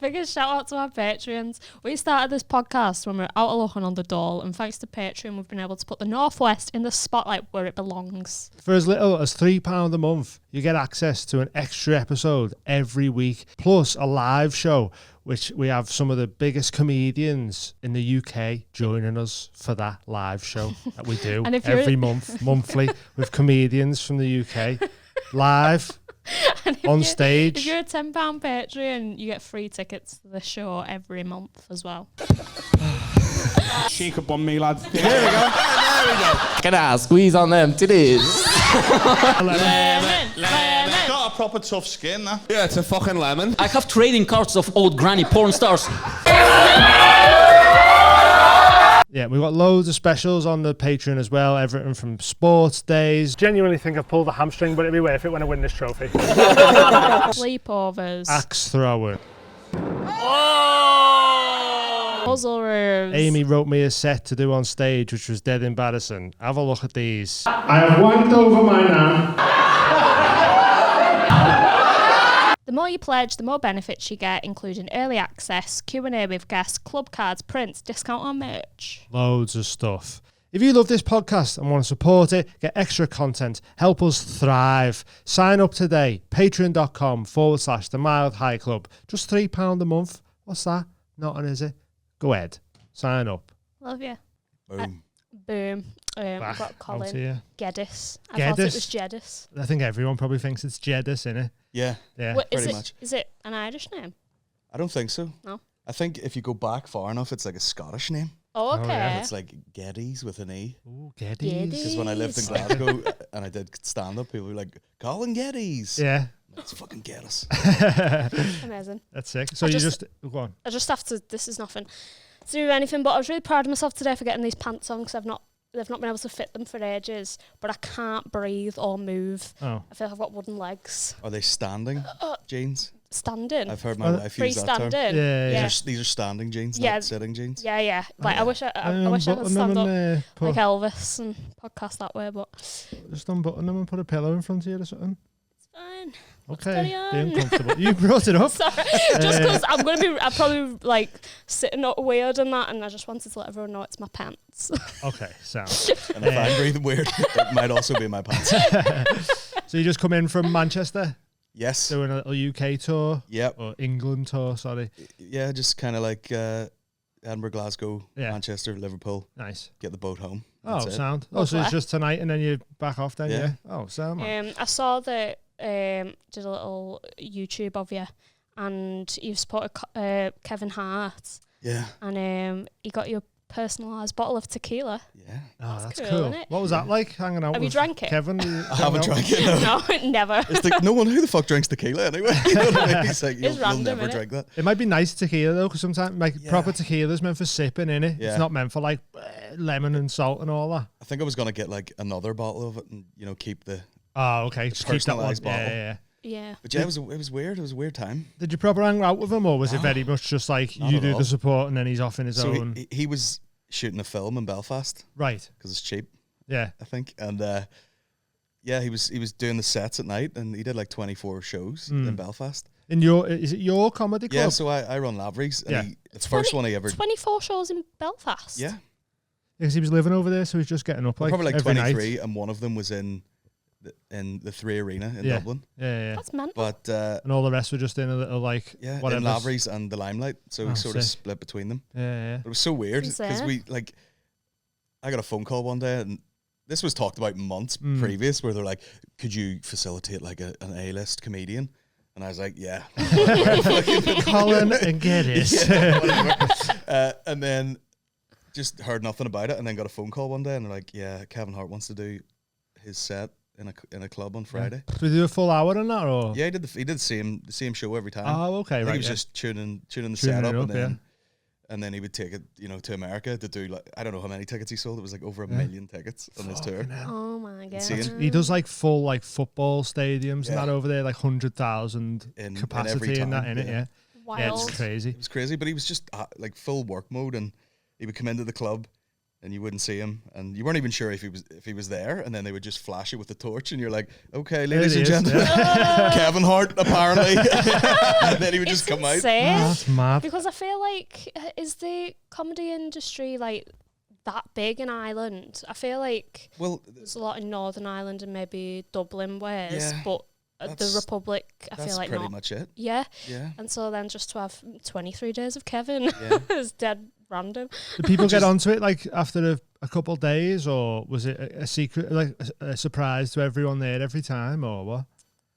Biggest shout out to our Patreons. We started this podcast when we were out of luck on the dole, and thanks to Patreon, we've been able to put the Northwest in the spotlight where it belongs. For as little as £3 a month, you get access to an extra episode every week, plus a live show, which we have some of the biggest comedians in the UK joining us for that live show that we do every monthly, with comedians from the UK live. On stage. If you're a £10 Patreon, you get free tickets to the show every month as well. Shake up on me, lads. There we go. Can I squeeze on them titties? Lemon. Got a proper tough skin, that. Yeah, it's a fucking lemon. I have trading cards of old granny porn stars. Yeah, we've got loads of specials on the Patreon as well, everything from sports days. Genuinely think I've pulled the hamstring, but it'd be worth it when I win this trophy. Sleepovers. Axe throwing. Puzzle rooms. Amy wrote me a set to do on stage, which was dead embarrassing. Have a look at these. I have wanked over my nan. The more you pledge, the more benefits you get, including early access, Q&A with guests, club cards, prints, discount on merch. Loads of stuff. If you love this podcast and want to support it, get extra content, help us thrive, sign up today, patreon.com/The Mild High Club. Just £3 a month. What's that? Nothing, is it? Go ahead. Sign up. Love you. Boom. Boom. We've got Colin Geddis. I thought it was Geddis. I think everyone probably thinks it's Geddis, innit? Yeah. Yeah. Wait, pretty much. Is it an Irish name? I don't think so. No. I think if you go back far enough, it's like a Scottish name. Oh, okay. yeah. It's like Geddis with an E. Ooh, Geddis. Because when I lived in Glasgow and I did stand-up, people were like, Colin Geddis. Yeah. Let's fucking get us. Amazing. That's sick. So you just go on. I just have to, this is nothing to do with anything, but I was really proud of myself today for getting these pants on because they've not been able to fit them for ages, but I can't breathe or move. Oh. I feel like I've got wooden legs. Are they standing jeans? Standing. I've heard my wife use that term. Freestanding. Yeah. These are standing jeans, Yeah. not sitting jeans. Yeah. Like I wish I could stand up Put, like Elvis and podcast that way, but just unbutton them and put a pillow in front of you or something. it's fine. Okay. carry Be on. uncomfortable. You brought it up. Sorry, just because I'm probably like sitting up weird and that, and I just wanted to let everyone know it's my pants. Okay, sound. And if I'm breathing weird, it might also be my pants. So you just come in from Manchester, Yes. doing a little UK tour? Yep. Or England tour, sorry. Yeah, just kind of like Edinburgh, Glasgow, Yeah. Manchester, Liverpool. Nice. Get the boat home. Oh, That's it. sound. Oh, so it's Lovely. just tonight and then you're back off then, yeah? Yeah. Oh, sound, man. I saw that did a little YouTube of you, and you've supported Kevin Hart, Yeah. and he got you a personalised bottle of tequila. Yeah. Oh, that's cool, cool. innit? What was that like, hanging out Have you with drank it? Kevin? I haven't drank it, no. No, never. It's no one who the fuck drinks tequila anyway. You know what I mean? It's like, you'll random, never innit? drink that. It might be nice tequila, though, because sometimes proper tequila's meant for sipping, innit? Yeah. It's not meant for, like, lemon and salt and all that. I think I was going to get like another bottle of it and, keep the... Oh, okay. Just keep that one. personalised bottle. Yeah. Yeah. But yeah, it was weird. It was a weird time. Did you proper hang out with him, or was it very much just like Not you at do all. the support and then he's off in his So own? he was shooting a film in Belfast Right. because it's cheap, Yeah. I think. And yeah, he was doing the sets at night and he did like 24 shows in Belfast. Is it your comedy club? Yeah, so I run Lavery's. Yeah. And the first one I ever... 24 shows in Belfast. Yeah. Because he was living over there, so he's just getting up like Probably like every 23 night. and one of them was in the Three Arena in Yeah. Dublin. Yeah. That's mental. But And all the rest were just in a little like yeah, whatever. in Lavery's and the Limelight. So we Oh, sort of sick. split between them. Yeah. But it was so weird That's because insane. I got a phone call one day and this was talked about months previous where they're like, could you facilitate like an A-list comedian? And I was like, yeah. Colin and Geddis. Yeah, whatever. And then just heard nothing about it and then got a phone call one day and they're like, yeah, Kevin Hart wants to do his set in a club on Friday. So we do a full hour on that, or? Yeah, he did the same show every time. Oh, okay, I think right. he was yeah. just tuning the Tuning setup it up, and then he would take it, to America to do like I don't know how many tickets he sold. It was like over 1 million tickets on his tour. Oh my god. Insane. He does like full like football stadiums and Yeah. that over there, like 100,000 In capacity every in that town, in it. yeah. Yeah. Wild. Yeah, it's crazy. It was crazy, but he was just like full work mode, and he would come into the club, and you wouldn't see him, and you weren't even sure if he was there, and then they would just flash you with the torch, and you're like, okay, ladies and gentlemen, Kevin Hart apparently, and then he would just come out. That's mad. Because I feel like, is the comedy industry like that big in Ireland? I feel like there's a lot in Northern Ireland and maybe Dublin ways, but the Republic, I feel like that's pretty not. much it. Yeah. Yeah. And so then just to have 23 days of Kevin is dead random. Did people get onto it like after a couple of days, or was it a secret, like a surprise to everyone there every time, or what?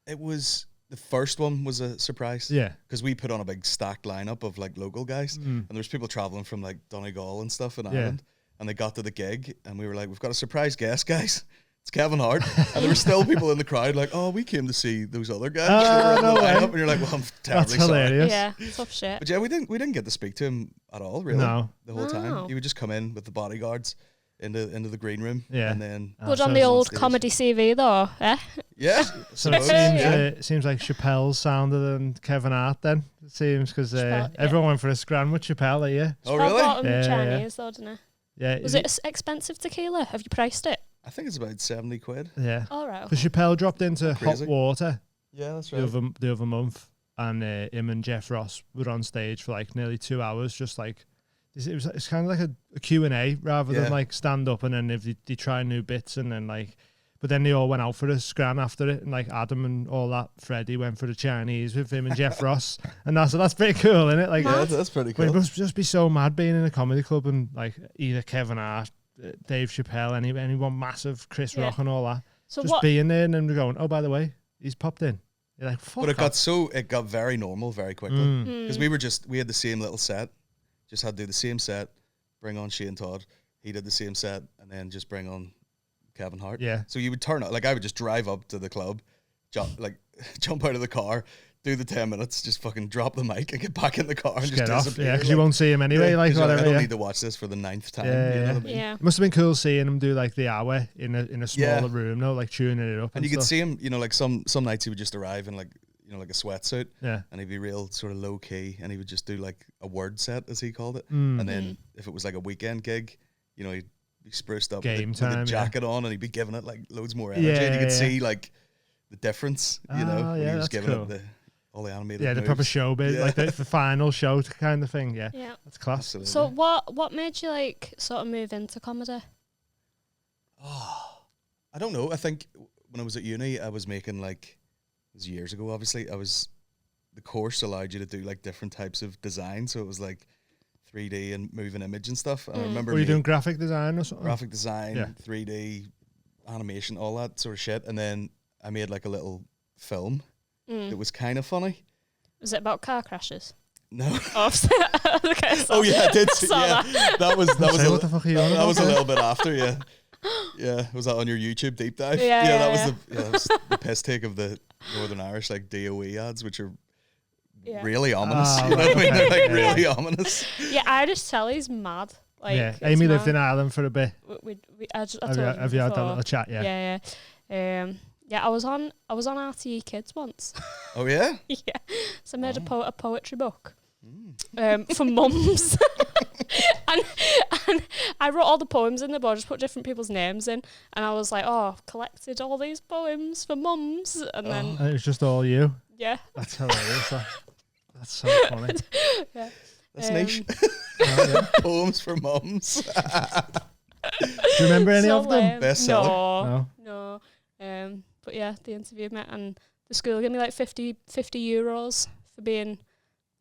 It was, the first one was a surprise. Yeah. Because we put on a big stacked lineup of like local guys, and there was people traveling from like Donegal and stuff in Ireland, and they got to the gig, and we were like, we've got a surprise guest, guys. It's Kevin Hart. And there were still people in the crowd like, oh, we came to see those other guys. No way. And you're like, well, I'm terribly That's sorry. hilarious. Yeah, tough shit. But yeah, we didn't get to speak to him at all, really. No. The whole time. He would just come in with the bodyguards into the green room. Yeah. And then Good on the old comedy CV though, eh? yeah. So it seems like Chappelle's sounder than Kevin Hart then. It seems, because everyone went for a scran with Chappelle, yeah. Oh, really? Bought him Chinese though, didn't it? Yeah. Was it expensive tequila? Have you priced it? I think it's about 70 quid. Yeah. All right. Because Chappelle dropped into Crazy. hot water Yeah, that's the right. other month, and him and Jeff Ross were on stage for like nearly 2 hours, just like it's kind of like a Q&A rather than like stand up, and then if they try new bits, and then like, but then they all went out for a scran after it, and like Adam and all that, Freddie went for the Chinese with him and Jeff Ross, and that's pretty cool, isn't it? Like, Yeah, that's pretty but cool. it must just be so mad being in a comedy club and like either Kevin Hart, Dave Chappelle, anyone massive, Chris Rock and all that. So just what? being there and then we're going, oh, by the way, he's popped in. You're like, fuck But it off. got very normal very quickly. Because we had the same little set. Just had to do the same set, bring on Shane Todd. He did the same set, and then just bring on Kevin Hart. Yeah. So you would turn up, like I would just drive up to the club, jump out of the car, do the 10 minutes, just fucking drop the mic and get back in the car and just Get off, disappear. yeah, because you won't see him anyway, like 'cause you're whatever. I don't Yeah. need to watch this for the 9th time. Yeah, you know yeah. what I mean? Yeah. It must have been cool seeing him do like the hour in a smaller room, no, like tuning it up. And you could stuff. see him, like some nights he would just arrive in like a sweatsuit, Yeah. and he'd be real sort of low key, and he would just do like a word set, as he called it. And then if it was like a weekend gig, he'd be spruced up Game with time, a jacket on, and he'd be giving it like loads more energy, and you could see like the difference, when he was that's giving cool. it all the animated Yeah, the moves. proper show bit, Yeah. like the final show kind of thing. Yeah, Yeah. that's class. Absolutely. So what made you like sort of move into comedy? I don't know. I think when I was at uni, I was making like, it was years ago, obviously, the course allowed you to do like different types of design. So it was like 3D and moving image and stuff. And I remember Were you doing graphic design or something? graphic design, Yeah. 3D, animation, all that sort of shit. And then I made like a little film that was kind of funny. Was it about car crashes? No. Oh, okay, Oh yeah, I did. saw Yeah, that was Say, what the fuck are you on that was a about? little bit after. Yeah, yeah. Was that on your YouTube deep dive? Yeah, that was yeah. that was the piss take of the Northern Irish like DOE ads, which are Yeah. really ominous. Oh, You know what I mean? They're like Yeah. really ominous. Yeah, Irish telly's mad. Like, Yeah, it's Amy lived mad. in Ireland for a bit. I Have told you had that before. little chat? Yeah. Yeah. Yeah, I was on RTE Kids once. Oh yeah. Yeah, so I made a poetry book for mums, and I wrote all the poems in there, but I just put different people's names in, and I was like, oh, I've collected all these poems for mums, and then And it was just all you. yeah, That's hilarious. That's so funny. yeah. That's niche. Oh, yeah. Poems for mums. Do you remember any So of them? lame. Bestseller? No. But yeah, they interviewed me, and the school gave me like 50 euros for being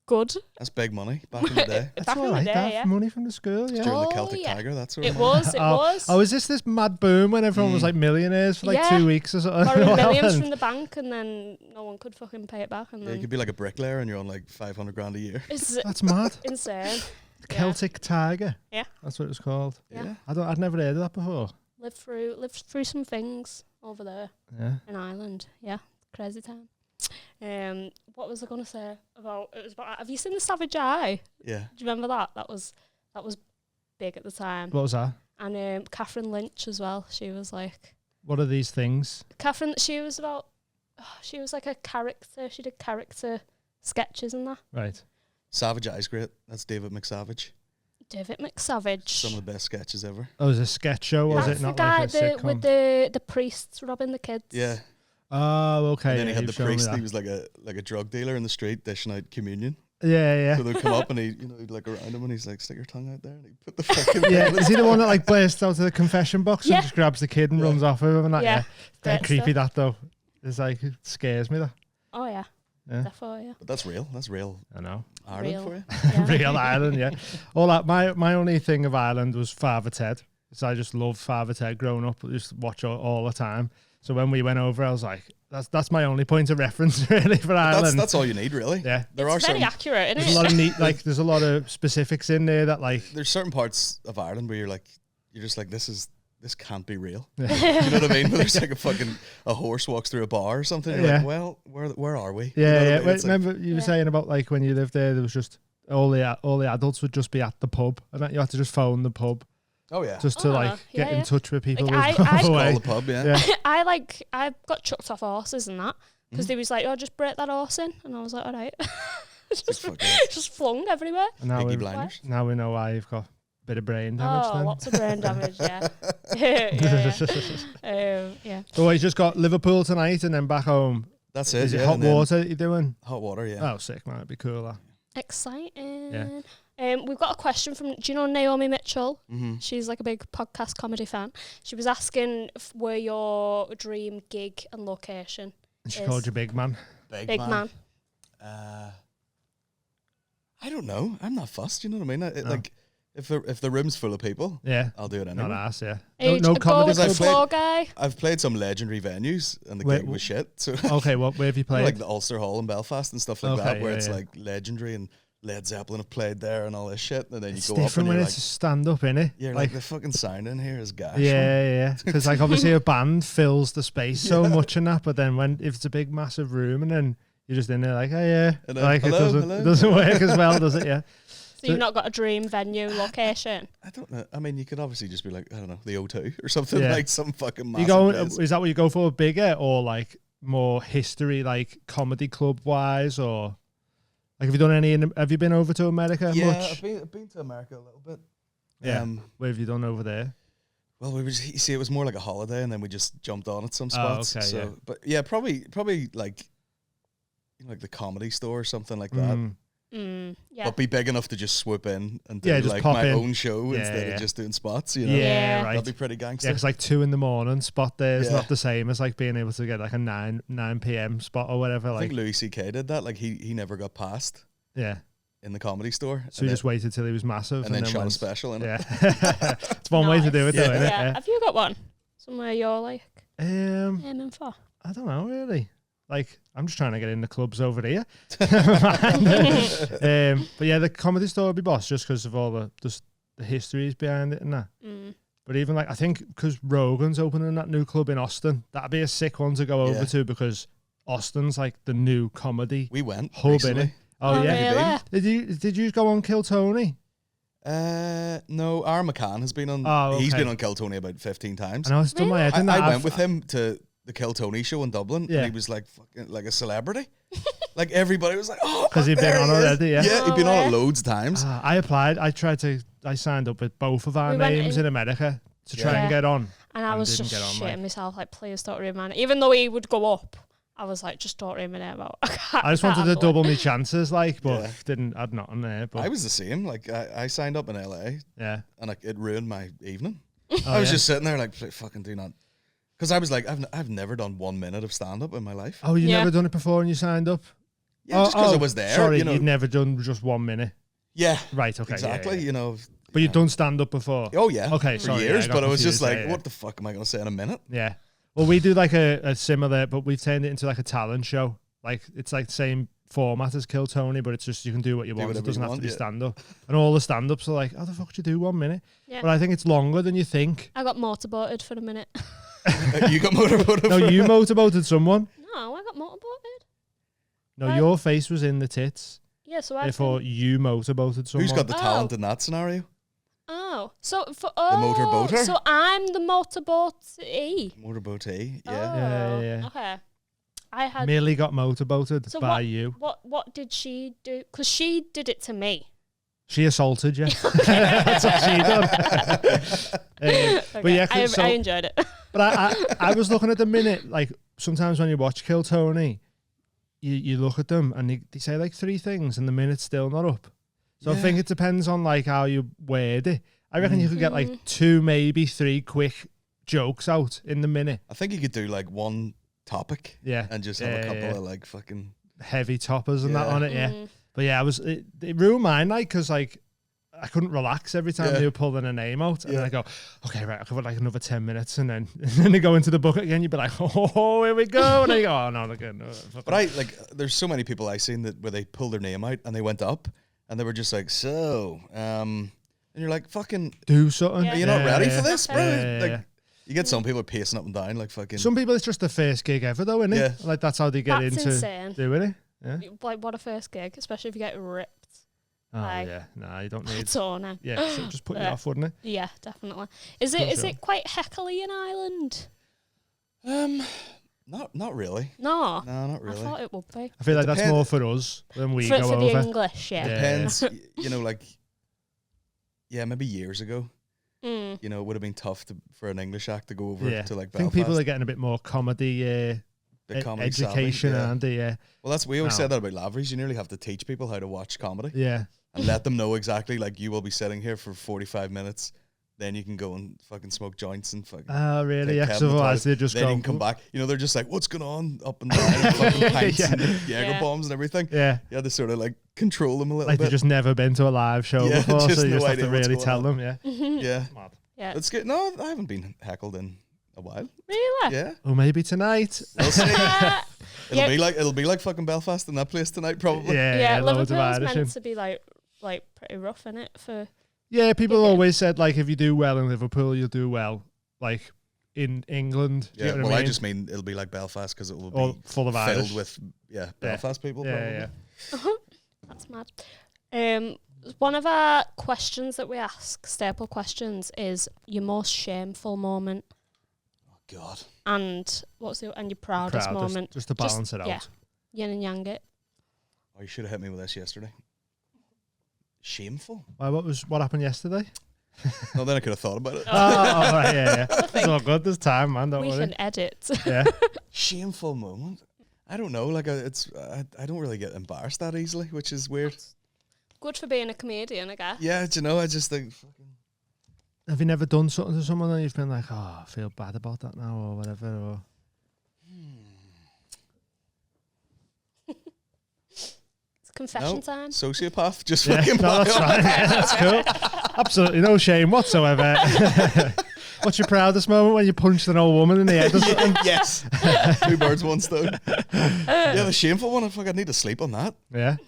good. That's big money back in the day. That's Back all in the right. day, That yeah. money from the school. Yeah. During the Oh, Celtic yeah. Tiger, that sort It of. was. It oh, was. Oh, is this mad boom when everyone was like millionaires for like Yeah. 2 weeks or something? Borrowed What millions happened? from the bank, and then no one could fucking pay it back, and Yeah, you then could be like a bricklayer and you're on like 500 grand a year. it's That's mad. insane. Celtic Tiger. Yeah. That's what it was called. Yeah. I'd never heard of that before. Lived through some things over there Yeah. in Ireland. Yeah, crazy time. What was I gonna say about? It was about. Have you seen the Savage Eye? Yeah. Do you remember that? That was big at the time. What was that? And Catherine Lynch as well. She was like What are these things? Catherine. She was about. She was like a character. She did character sketches and that. Right. Savage Eye's great. That's David McSavage. David McSavage. Some of the best sketches ever. Oh, it was a sketch show, was That's it? the Not guy like a sitcom. with the priests robbing the kids. Yeah. Oh, okay. And then he yeah, had you've the shown me priest. that. He was like a drug dealer in the street dishing out communion. Yeah. So they'd come up and he'd like around him and he's like, stick your tongue out there, and he'd put the fucking Yeah, is he the one that like bursts out of the confession box Yeah. and just grabs the kid and runs off with him and that? Yeah. Yeah. Dead Great creepy stuff. that though. It's like, it scares me that. Oh yeah. Yeah. Definitely, yeah. But that's real. That's real I know. Ireland Real. for you. Yeah. Real Ireland, yeah. All that. My only thing of Ireland was Father Ted. So I just loved Father Ted growing up. I just watch all the time. So when we went over, I was like, that's my only point of reference really for Ireland. That's all you need, really. Yeah. There It's are very some. accurate, There's isn't a it? lot of neat, like there's a lot of specifics in there that like There's certain parts of Ireland where you're just like, this can't be real. Do you know what I mean? Where there's like a horse walks through a bar or something. You're Yeah. like, well, where are we? Yeah, You know what I yeah. mean? Wait, It's like, remember you were saying about like when you lived there was just all the adults would just be at the pub and that you had to just phone the pub oh yeah. just to Oh, like get yeah. in touch with people. Like, who I- live Call away. the pub, yeah. Yeah. I got chucked off horses and that because they was like, oh, just break that horse in, and I was like, all right. It's fucking just flung everywhere. And now, Iggy Blinders. now we know why you've got a bit of brain damage Oh, then. lots of brain damage, yeah. Yeah. So you just got Liverpool tonight and then back home. That's it. Is it yeah, hot and then water you're doing? Hot water, yeah. Oh, sick, man. It'd be cool, that. Exciting. We've got a question from, do you know Naomi Mitchell? Mm-hmm. She's like a big podcast comedy fan. She was asking where your dream gig and location And she is. called you big man. Big man. I don't know. I'm not fussed. You know what I mean? No. Like, if the room's full of people, Yeah. I'll do it Not anyway. ass, yeah. Are you No a comedy go with the club. floor guy? I've played some legendary venues, and the Wait, gig was shit. So, Okay, where have you played? like the Ulster Hall in Belfast and stuff like Okay, that, where yeah, it's yeah. like legendary and Led Zeppelin have played there and all this shit, and then It's you go up and different you're when like, it's stand up, innit? you're like the fucking sound in here is gash. Yeah. Because like obviously a band fills the space so much and that, but then if it's a big massive room and then you're just in there like, oh yeah, And then, like hello. it doesn't work as well, does it? Yeah. So you've not got a dream venue location? I don't know. I mean, you could obviously just be like, I don't know, the O2 or something, Yeah. like some fucking You massive go? place. Is that what you go for? Bigger or like more history, like comedy club wise, or like have you done any? Have you been over to America Yeah, much? I've been to America a little bit. Yeah. What have you done over there? Well, you see, it was more like a holiday, and then we just jumped on at some spots. okay, so, yeah. But yeah, probably like, like the Comedy Store or something like that. Yeah. But be big enough to just swoop in and do Yeah, just like pop my in. own show Yeah, instead yeah. of just doing spots. You know, Yeah, Yeah. right. that'd be pretty Yeah, gangster. because like 2 a.m. spot there is Yeah. not the same as like being able to get like a 9 p.m. spot or whatever. I Like, think Louis C.K. did that. Like he never got past yeah. in the Comedy Store. So you just waited till he was massive and then shot a went- special in it. Yeah, it's one way to do it, though, Yeah. isn't it? Yeah. Have you got one? Somewhere you're like aiming for? I don't know really. Like, I'm just trying to get in the clubs over here. But yeah, the Comedy Store would be boss just because of all the histories behind it and that. But even like, I think because Rogan's opening that new club in Austin, that'd be a sick one to go over Yeah. to because Austin's like the new comedy We went hub, recently. innit? Oh, Oh, yeah. really? Did you go on Kill Tony? No, Aaron McCann has been on. Oh, He's okay. been on Kill Tony about 15 times. I know it's done my head. I in that. went with him to the Kill Tony show in Dublin, Yeah. and he was like fucking like a celebrity. Like everybody was like, "Oh, 'Cause he'd been there on he is." already, yeah. Yeah, he'd No been on way. it loads of times. I applied. I signed up with both of our We went names in in- America to try Yeah. and get on. And I And was didn't just get on, shitting like. myself, like, please don't read my name. Even though he would go up, I was like, just don't read my name out. I just wanted to double my chances, like, but Yeah. didn't. I'd not on there. But I was the same. Like I signed up in LA, yeah. and it ruined my evening. Oh, I was yeah. just sitting there like, fucking do not, because I was like, I've never done 1 minute of stand up in my life. Oh, you Yeah. never done it before and you signed up? Yeah, just because I was there. Sorry, you know. you'd never done just 1 minute. Yeah, Right. Okay. yeah, exactly. yeah. You know. But you've done stand up before. Oh yeah. Okay, For sorry, yeah, years, I got but I was just confused like, there, yeah. what the fuck am I going to say in a minute? Yeah. Well, we do like a similar, but we've turned it into like a talent show. Like it's like the same format as Kill Tony, but it's just you can do what you Do want. It whatever doesn't you have to be want, yeah. stand up. And all the stand ups are like, how the fuck do you do 1 minute? Yeah. But I think it's longer than you think. I got motorboated for a minute. You got motorboated. No, you motorboated someone. No, I got motorboated. No, Right. your face was in the tits. Yeah, so I. Therefore, you motorboated someone. Who's got the Oh. talent in that scenario? Oh, so for motorboater? So I'm the motorboatee. Motorboatee. Oh, Yeah. Yeah. Okay. I had. Millie got motorboated So by you. What did she do? Because she did it to me. She assaulted you. That's what she done. But yeah, I enjoyed it. But I was looking at the minute, like sometimes when you watch Kill Tony, you look at them and they say like 3 things and the minute's still not up. So I think it depends on like how you word it. I reckon you could get like 2, maybe 3 quick jokes out in the minute. I think you could do like one topic, and just have a couple of like fucking heavy toppers and that on it, But yeah, it ruined my night because like I couldn't relax every time they were pulling a name out, and I go, okay, right, I'll cover like another 10 minutes, and then they go into the bucket again. You'd be like, oh, here we go, and then you go, oh no, again. No, but I like, there's so many people I seen that where they pulled their name out and they went up, and they were just like, so, and you're like, fucking do something. Are you not ready for this, bro? Like, you get some people pacing up and down, like fucking. Some people, it's just the first gig ever, though, isn't it? Yeah. Like that's how they get into insane. doing it. Yeah. Like what a first gig, especially if you get ripped. Oh yeah, no, you don't need. So no. Yeah, so just put you off, wouldn't it? Yeah, definitely. Is it quite heckly in Ireland? Not really. No, not really. I thought it would be. I feel like that's more for us than we for go the over. English, Depends, you know, like maybe years ago. You know, it would have been tough for an English act to go over to like Belfast. I think people are getting a bit more comedy. Comedy education savvy, and well, we always said that about Lavery's. You nearly have to teach people how to watch comedy. Yeah. And let them know exactly, like, you will be sitting here for 45 minutes, then you can go and fucking smoke joints and fucking. Oh, really? Yeah, so otherwise they just then go. You can come back. You know, they're just like, what's going on? Up and down, and fucking pints and Jaeger bombs and everything. Yeah. You had to sort of like control them a little bit. Like they've just never been to a live show before, so you just have to really tell them. Yeah. Yeah. Yeah. That's good. No, I haven't been heckled in a while. Really? Yeah. Or maybe tonight. We'll see. It'll be like fucking Belfast in that place tonight, probably. Yeah, Liverpool's meant to be like pretty rough, innit? For people always said like if you do well in Liverpool, you'll do well like in England. Yeah, you know what I mean? I just mean it'll be like Belfast because it will be full of filled Irish. with Belfast people. Yeah, probably. That's mad. One of our questions that we ask, staple questions, is your most shameful moment. Oh God. And your proudest moment? Just to balance it out. Yeah. Yin and yang it. Oh, you should have hit me with this yesterday. Shameful. Why, what happened yesterday? No, then I could have thought about it. Right, yeah. It's all good. There's time, man. Don't worry. We can edit. Yeah. Shameful moment. I don't know. Like I don't really get embarrassed that easily, which is weird. That's good for being a comedian, I guess. Yeah, do you know? I just think. Have you never done something to someone and you've been like, oh, I feel bad about that now, or whatever? Or it's confession time. Sociopath, just fucking. No, that's fine. Yeah, that's cool. Absolutely no shame whatsoever. What's your proudest moment when you punched an old woman in the head or something? Yes. 2 birds, 1 stone. The shameful one. I need to sleep on that. Yeah. I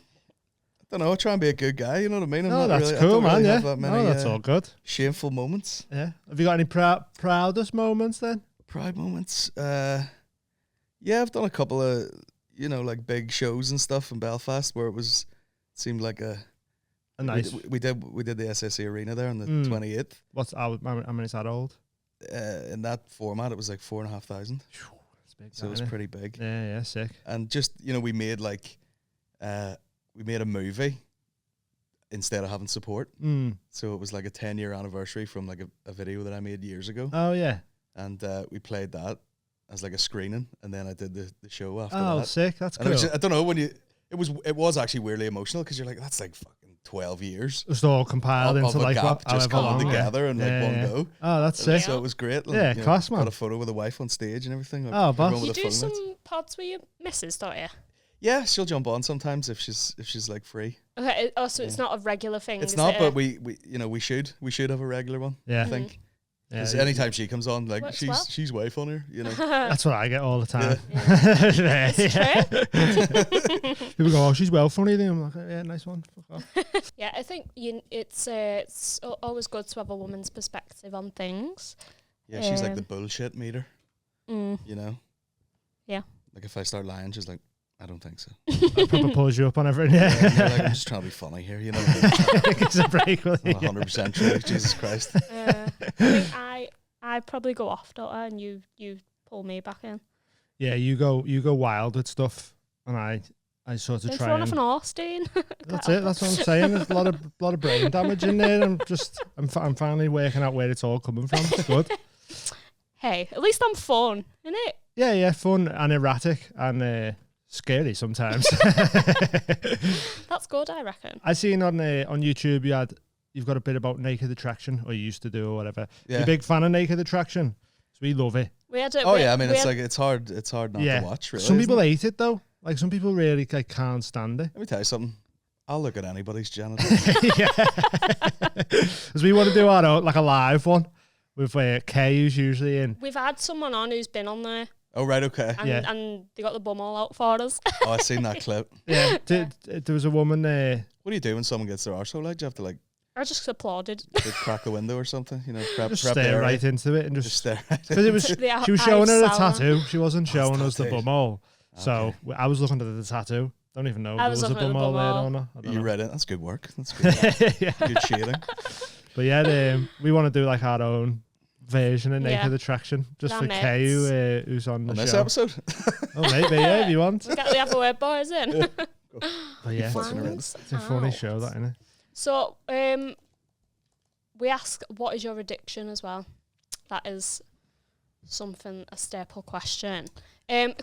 don't know. I try and be a good guy. You know what I mean? That's cool, man. Yeah. That's all good. Shameful moments. Yeah. Have you got any proudest moments then? Pride moments. Yeah, I've done a couple of like big shows and stuff in Belfast where it seemed like a nice. We did the SSE Arena there on the 28th. How many is that old? In that format, it was like 4,500. So it was pretty big. Yeah, sick. And just we made we made a movie instead of having support. So it was like a 10-year anniversary from like a video that I made years ago. Oh yeah. And we played that as like a screening, and then I did the show after that. Oh, sick! That's cool. I don't know it was actually weirdly emotional because you're like, that's like fucking 12 years. It's all compiled into like what just coming together in like one go. Oh, that's sick. So it was great. Yeah, class, man. Got a photo with the wife on stage and everything. Oh, boss. You do some pods with your missus, don't you? Yeah, she'll jump on sometimes if she's like free. Okay. Oh, so it's not a regular thing. It's not, but we we should have a regular one. Yeah, I think. Because anytime she comes on, like she's wife on her, That's what I get all the time. Yeah. People go, "Oh, she's well funny." Then I'm like, "Yeah, nice one." Yeah, I think it's always good to have a woman's perspective on things. Yeah, she's like the bullshit meter. You know. Yeah. Like if I start lying, she's like, I don't think so. I'll probably pulls you up on everything. Yeah. Like, I'm just trying to be funny here, you know. It's a break. 100% true. Jesus Christ. I think I probably go off, don't I? And you pull me back in. Yeah, you go wild with stuff, and I sort of Been try thrown and... off an horse, Dean. That's it. That's what I'm saying. There's a lot of brain damage in there. I'm finally working out where it's all coming from. It's good. Hey, at least I'm fun, innit? Yeah, fun and erratic and scary sometimes. That's good, I reckon. I seen on YouTube you've got a bit about naked attraction, or you used to do, or whatever. Yeah. You're a big fan of naked attraction, so we love it. We had a, Oh we, yeah, I mean we it's had- like it's hard not to watch. Really, Some isn't people it? hate it though. Like some people really like can't stand it. Let me tell you something. I'll look at anybody's genitals. Yeah, because we want to do our own, like a live one with Kay, who's usually in. We've had someone on who's been on there, Oh right, okay. and they got the bum all out for us. Oh, I seen that clip. Yeah, there was a woman there. What do you do when someone gets their arsehole out? Do you have to like I just applauded. crack a window or something? You know, prep Just the stare area? right into it and Just just stare. Right because it was The she was showing her the sauna. tattoo. She wasn't showing us the tattoo. bumhole. So Okay. I was looking at the tattoo. Don't even know if I there was was a looking at the bumhole there bumhole. or not. I don't You know. read it. That's good work. That's good. Yeah. Good shading. But yeah, we want to do like our own version of naked Yeah. attraction just Our for mates. Kay, who's on the On this show. episode, Oh, maybe yeah, if you want. We got the other word boys in. But yeah, fucking around. it's a funny show, that, isn't it? So, we ask, what is your addiction as well? That is a staple question.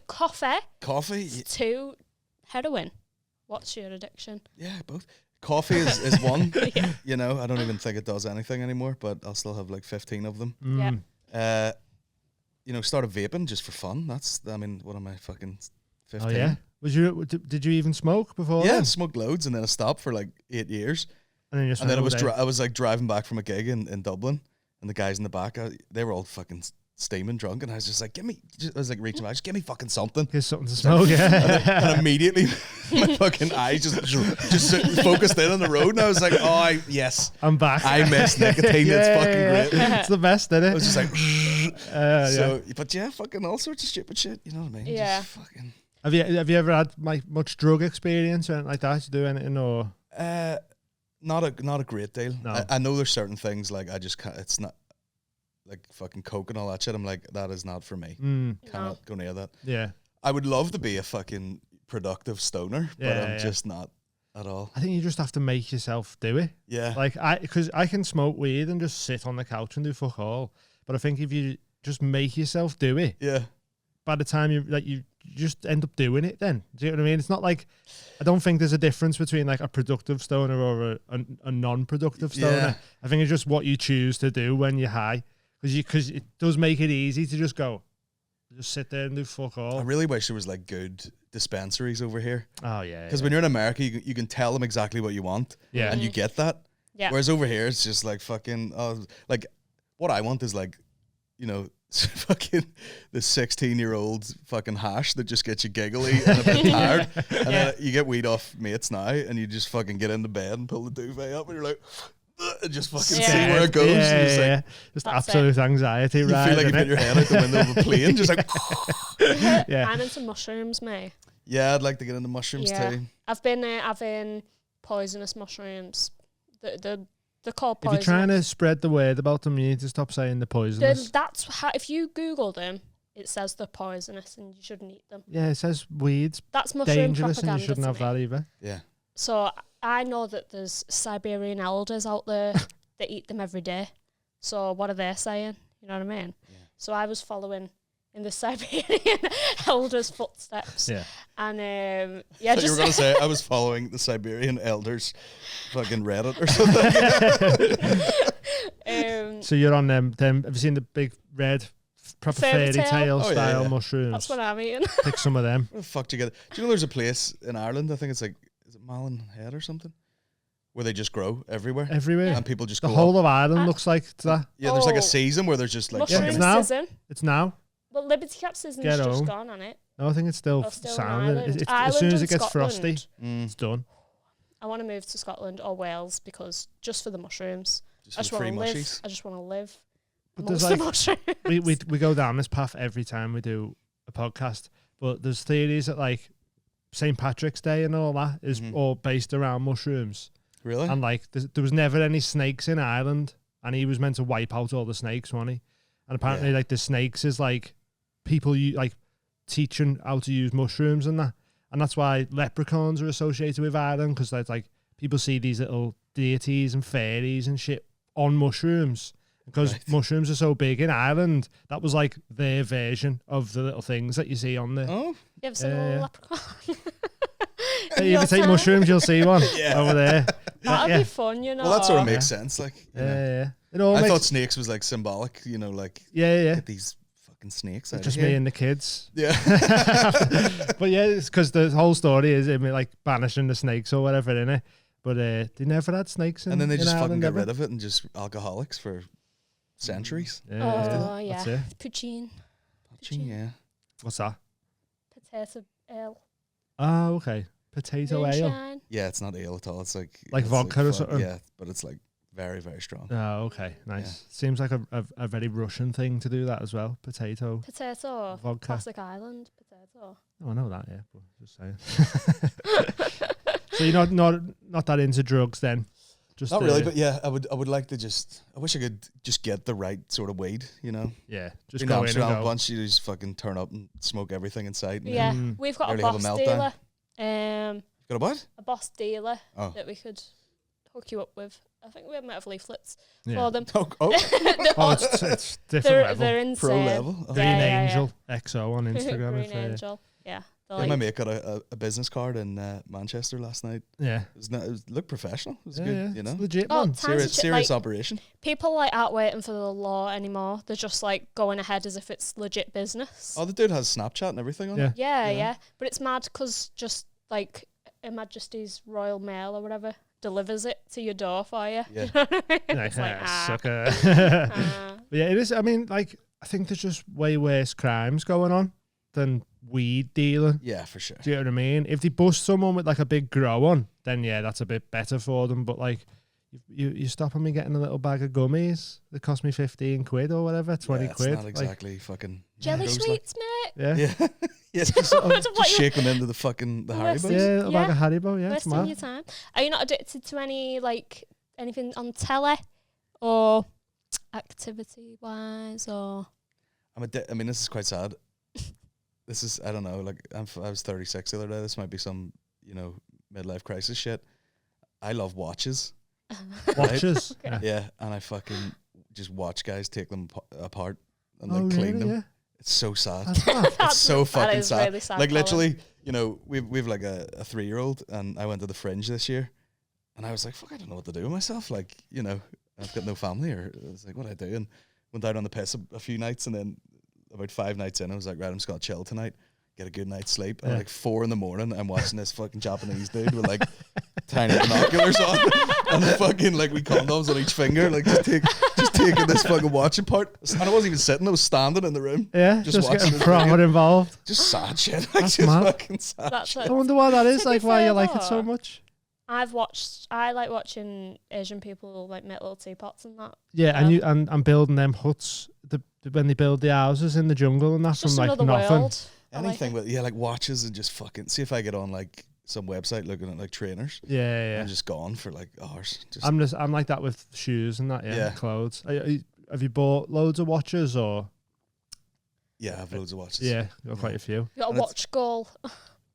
Coffee coffee. to heroin. What's your addiction? Yeah, both. Coffee is one. Yeah. You know, I don't even think it does anything anymore, but I'll still have like 15 of them. Yeah. You know, started vaping just for fun. What am I, fucking 15? Oh yeah. Did you even smoke before? Yeah, then? smoked loads and then I stopped for like 8 years. And then you just And then went over there. I was like driving back from a gig in Dublin and the guys in the back, they were all fucking steaming drunk and I was just like, I was like reaching out, just give me fucking something. Here's something to smoke. Yeah. And immediately my fucking eyes just focused in on the road and I was like, yes, I'm back. I miss nicotine. It's fucking great. It's the best, isn't it? I was just like, yeah. but yeah, fucking all sorts of stupid shit. You know what I mean? Yeah. Just fucking. Have you ever had like much drug experience or anything like that? You do anything or? Not a great deal. No. I know there's certain things like I just can't. It's not like fucking coke and all that shit. I'm like, that is not for me. Cannot go near that. Yeah. I would love to be a fucking productive stoner, but I'm just not at all. I think you just have to make yourself do it. Yeah. Like because I can smoke weed and just sit on the couch and do fuck all. But I think if you just make yourself do it, Yeah. by the time you just end up doing it then. Do you know what I mean? It's not like, I don't think there's a difference between like a productive stoner or a non-productive stoner. Yeah. I think it's just what you choose to do when you're high. Because it does make it easy to just sit there and do fuck all. I really wish there was like good dispensaries over here. Oh yeah. Because when you're in America, you can tell them exactly what you want. Yeah. And you get that. Yeah. Whereas over here, it's just like fucking, like what I want is like, you know, fucking the 16-year-old fucking hash that just gets you giggly and a bit tired. And then you get weed off mates now and you just fucking get into bed and pull the duvet up and you're like, and just fucking see where it goes. Yeah, And it's like, yeah. Just That's absolute anxiety, you right? feel like you put your head out the window of a plane, just like, Yeah. I'm into mushrooms, mate. yeah, I'd like to get into mushrooms too. I've been having poisonous mushrooms. They're called If you're poisonous. trying to spread the word about them, you need to stop saying the poisonous. That's how, if you Google them, it says they're poisonous and you shouldn't eat them. Yeah, it says weed's That's mushroom dangerous and propaganda you shouldn't to have me. that either. Yeah. So I know that there's Siberian elders out there that eat them every day. So what are they saying? You know what I mean? Yeah. So I was following in the Siberian elders' footsteps. Yeah. And yeah, You were just going to say, I was following the Siberian elders fucking Reddit or something. So you're on them. Have you seen the big red, proper Fairy fairy tale? tale Oh, yeah, style yeah. mushrooms? that's what I'm eating. Pick some of them. What the fuck do you get? Do you know there's a place in Ireland, I think it's like, is it Malin Head or something? Where they just grow everywhere. Everywhere. And people just The go whole up. of Ireland looks like that. Yeah, there's like Oh. a season where there's just like Mushroom it's fucking- now. season. It's now. Well, Liberty Cap season's Get just home. gone on it. No, I think it's still Oh, still in sounding. Ireland. As Ireland soon as and it gets Scotland. frosty, it's done. I want to move to Scotland or Wales because just for the mushrooms. Just I just for the want free to live. mushies. I just want to live But amongst there's the like mushrooms. we go down this path every time we do a podcast. But there's theories that like St. Patrick's Day and all that is all based around mushrooms. Really? And like there was never any snakes in Ireland, and he was meant to wipe out all the snakes, wasn't he? And apparently, like the snakes is like people like teaching how to use mushrooms and that. And that's why leprechauns are associated with Ireland, because like people see these little deities and fairies and shit on mushrooms. Because mushrooms are so big in Ireland, that was like their version of the little things that you see on there. Oh, You ever seen a leprechaun? If you take mushrooms, you'll see one over there. That'd be fun, you know. well, that sort of makes sense. Like, you know. It all I makes, thought snakes was like symbolic, you know, like get these fucking snakes out just of here. me and the kids. Yeah. But yeah, it's because the whole story is like banishing the snakes or whatever, innit? But they never had snakes in And then they in just fucking Ireland, got ever. rid of it and just alcoholics for centuries. Oh, That's yeah. it. Poutine. Yeah. What's that? Potato ale. Oh, okay. Potato ale. Moonshine. Yeah, it's not ale at all. It's like Like it's vodka or something? Yeah, but it's like very, very strong. Oh, okay. Nice. Seems like a very Russian thing to do that as well. Potato. Potato. Vodka. Classic island. Potato. Oh, I know that, yeah. But just saying. So you're not that into drugs then? Just Not really, but yeah, I would like to I wish I could just get the right sort of weed, you know? yeah, just In go in and Amsterdam, go. a bunch, you just fucking turn up and smoke everything in sight. And Yeah. Mm. We've got a Nearly have a boss meltdown. dealer. Got a what? A boss dealer Oh. that we could hook you up with. I think we might have leaflets Yeah. for them. Oh, Oh, it's different level. They're insane. pro level. Oh. Green Yeah. Angel XO on Instagram. Green if, Angel. Yeah. They're Yeah, like, my mate got a business card in Manchester last night. yeah. It looked professional. It was Yeah, good, yeah, you it's know? legit, Oh, man. tons of shit, Serious like, operation. people like aren't waiting for the law anymore. They're just like going ahead as if it's legit business. Oh, the dude has Snapchat and everything on Yeah. it. Yeah. But it's mad because just like Her Majesty's Royal Mail or whatever delivers it to your door for you. Yeah. You know what I mean? Like, It's like, sucker. ah. But yeah, it is. I mean, like, I think there's just way worse crimes going on than weed dealing. Yeah, for sure. Do you know what I mean? If they bust someone with like a big grow on, then yeah, that's a bit better for them. But like, you stopping me getting a little bag of gummies that cost me 15 quid or whatever, 20 Yeah, it's quid. not exactly fucking Jelly gross, like. sweets, mate. Yeah. Yeah. Yes, just shake them into the fucking the Wasting- Haribos. Yeah, a bag of Haribo, yeah, it's Wasting mad. your time. Are you not addicted to any like anything on telly or activity wise or? I mean, this is quite sad. This is, I don't know, like I was 36 the other day. This might be some, you know, midlife crisis shit. I love watches. Watches. Okay. Yeah, and I fucking just watch guys take them apart and Oh, like clean really? them. Yeah. It's so sad. That's mad. It's so that fucking is sad. really sad, Like Colin. literally, you know, we've like a 3-year-old, and I went to the Fringe this year, and I was like, fuck, I don't know what to do with myself. Like, you know, I've got no family, or I was like, what do I do? And went out on the piss a few nights, and then about 5 nights in, I was like, right, I'm just gonna chill tonight, get a good night's sleep. And Yeah. like 4 a.m, I'm watching this fucking Japanese dude with like tiny binoculars on and fucking like with condoms on each finger, like just taking this fucking watch apart. And I wasn't even sitting, I was standing in the room. Yeah, Just just watching getting the proper video. involved. Just sad shit. Like That's just mad. fucking sad. That's shit. it. I wonder why that is, To be like why you fair like it so though, much. I like watching Asian people like make little teapots and that. Yeah, and you and building them huts when they build the houses in the jungle and that It's from just like another nothing. world. I like Anything it. with like watches and just fucking see if I get on like some website looking at like trainers. Yeah. I'm just gone for like hours. Just I'm like that with shoes and that. Yeah, Yeah. clothes. Have you bought loads of watches or? yeah, I have loads of watches. Yeah, got quite a few. You got a And it's- watch goal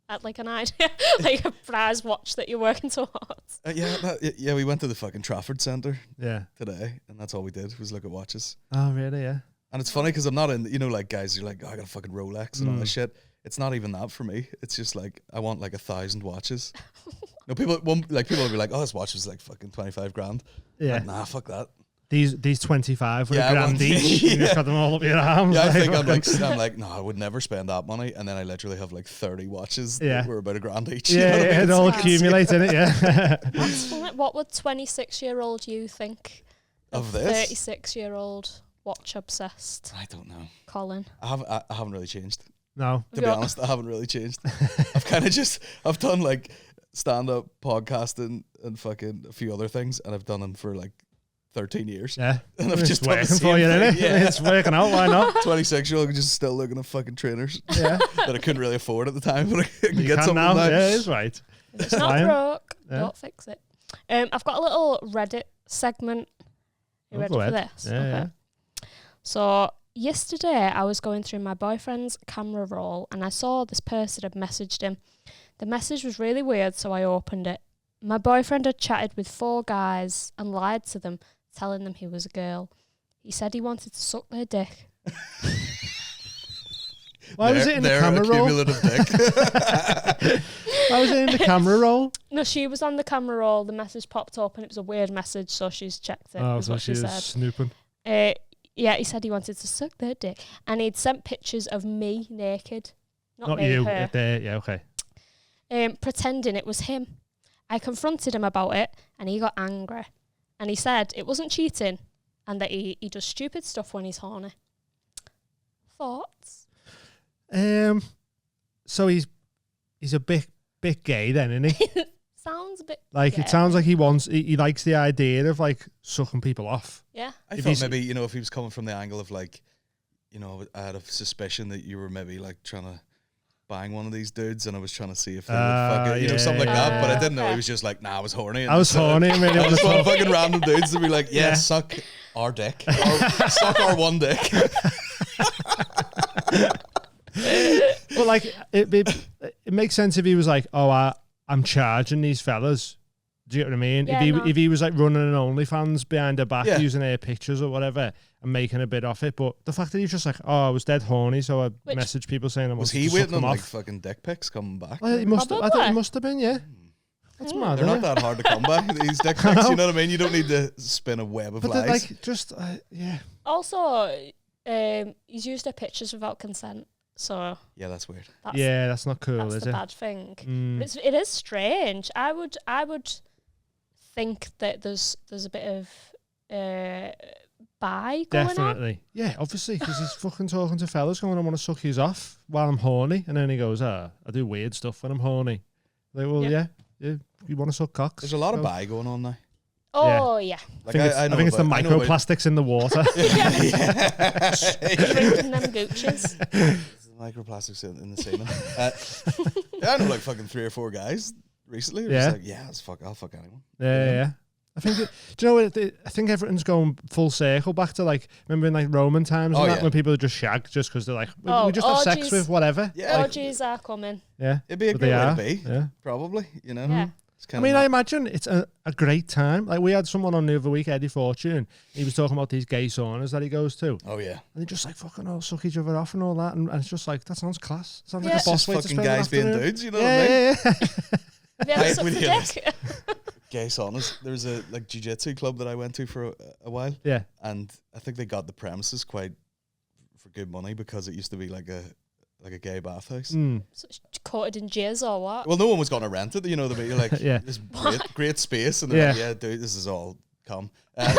at like an idea, like a prize watch that you're working towards. Yeah, we went to the fucking Trafford Centre Yeah. today, and that's all we did was look at watches. Oh really? Yeah. And it's funny because I'm not in, you know, like guys, you're like, oh, I got a fucking Rolex and all this shit. It's not even that for me. It's just like I want like 1,000 watches. No, people will be like, oh, this watch was like fucking 25 grand. Yeah. Like, nah, fuck that. These 25 with Yeah, a I grand want- each. You yeah. just got them all up your arms. Yeah, I like, think I'm fucking- like, no, I would never spend that money. And then I literally have like 30 watches Yeah. that were about $1,000 each. Yeah, you know what I mean? it all It's like- accumulates in it. Yeah. That's funny. What would 26-year-old you think Of this? 36-year-old watch obsessed I don't know. Colin? I haven't really changed. No. To be honest, I haven't really changed. I've done like stand-up podcasting and fucking a few other things, and I've done them for like 13 years. Yeah. And I've It's just done the working same for you, thing. isn't it? Yeah. It's working out. Why not? 26-year-old just still looking at fucking trainers Yeah. that I couldn't really afford at the time, but I can You get can something now. now. Yeah, it is right. If it's not Fine. broke, Yeah. don't fix it. I've got a little Reddit segment. You Oh, ready go for ahead. this? Yeah, yeah. So yesterday I was going through my boyfriend's camera roll and I saw this person had messaged him. The message was really weird, so I opened it. My boyfriend had chatted with 4 guys and lied to them, telling them he was a girl. He said he wanted to suck their dick. Why was it in the camera roll? Why was it in the camera roll? No, she was on the camera roll. The message popped up and it was a weird message, so she's checked it. Oh, is so what she was said. snooping. Yeah, he said he wanted to suck their dick. And he'd sent pictures of me naked. Not me, you. her. Yeah, okay. Pretending it was him. I confronted him about it and he got angry. And he said it wasn't cheating and that he does stupid stuff when he's horny. Thoughts? So he's a bit gay then, isn't he? Sounds a bit like gay. It sounds like he likes the idea of like sucking people off. Yeah. I thought maybe, you know, if he was coming from the angle of like, you know, I had a suspicion that you were maybe like trying to bang one of these dudes and I was trying to see if they would fucking, you know, something like that. But I didn't know he was just like, nah, I was horny. And I was horny. And really I just want fucking random dudes to be like, yeah, suck our dick. Suck our one dick. But like, it makes sense if he was like, oh, I'm charging these fellas. Do you know what I mean? Yeah, if he was like running an OnlyFans behind her back, using her pictures or whatever, and making a bit off it. But the fact that he's just like, oh, I was dead horny, so I messaged people saying I was wanted he to suck waiting on them like off. fucking dick pics coming back? Well, he must have, I think he must have been, yeah. That's mad. They're not that hard to come by, these dick pics, you know what I mean? You don't need to spin a web of lies. Like, just, yeah. Also, he's used her pictures without consent. So yeah, that's weird. That's not cool, that's is the it? bad thing. But it is strange. I would think that there's a bit of bi going Definitely. on. Yeah, obviously, because he's fucking talking to fellas going, I want to suck his off while I'm horny. And then he goes, I do weird stuff when I'm horny. Like, well, yeah you want to suck cocks. There's a lot of bi going on now. Oh, yeah. Like I think it's the microplastics in the water. Drinking them gooches. Microplastics in the semen. I know like fucking 3 or 4 guys recently. Yeah. Like, I'll fuck anyone. Yeah. I think, do you know what? I think everything's going full circle back to like, remember in like Roman times and that when people would just shag just because they're like, we just have sex with whatever. Yeah. Orgies are coming. Yeah. It'd be a great way to be. Yeah. Probably, you know. Yeah. I mean, I imagine it's a great time. Like we had someone on the other week, Eddie Fortune. He was talking about these gay saunas that he goes to. Oh yeah, and they just like fucking all suck each other off and all that, and it's just like that sounds class. Sounds like a boss way to spend guys being dudes, you know what I mean? Yeah. Have you ever sucked a dick? Gay saunas. There was a like jiu-jitsu club that I went to for a while. Yeah, and I think they got the premises quite for good money because it used to be like a gay bathhouse. So coated in jizz or what? Well, no one was going to rent it. You know, you're like, this great space, and they're like, yeah, dude, this is all cum. But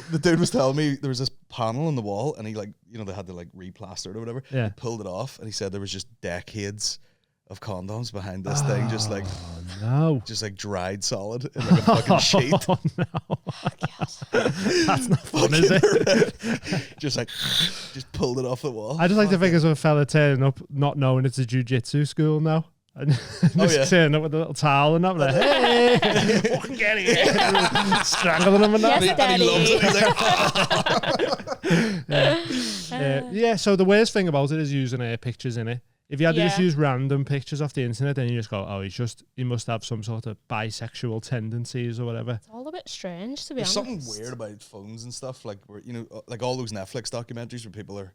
the dude was telling me there was this panel on the wall, and he like, you know, they had to like replaster it or whatever. Yeah, he pulled it off, and he said there was just decades of condoms behind this thing, just like just like dried solid in like a fucking sheet. Oh no, that's not fun, is it? just pulled it off the wall. I just like to think of a fella turning up not knowing it's a jiu-jitsu school now. And just turning up with a little towel and I'm like, hey, fucking get here. Strangling him and that. Yes, Daddy. And he loves it. So the worst thing about it is using pictures in it. If you had to just use random pictures off the internet, then you just go, oh, he must have some sort of bisexual tendencies or whatever. It's all a bit strange, to be honest. honest. There's something weird about phones and stuff, like where, you know, like all those Netflix documentaries where people are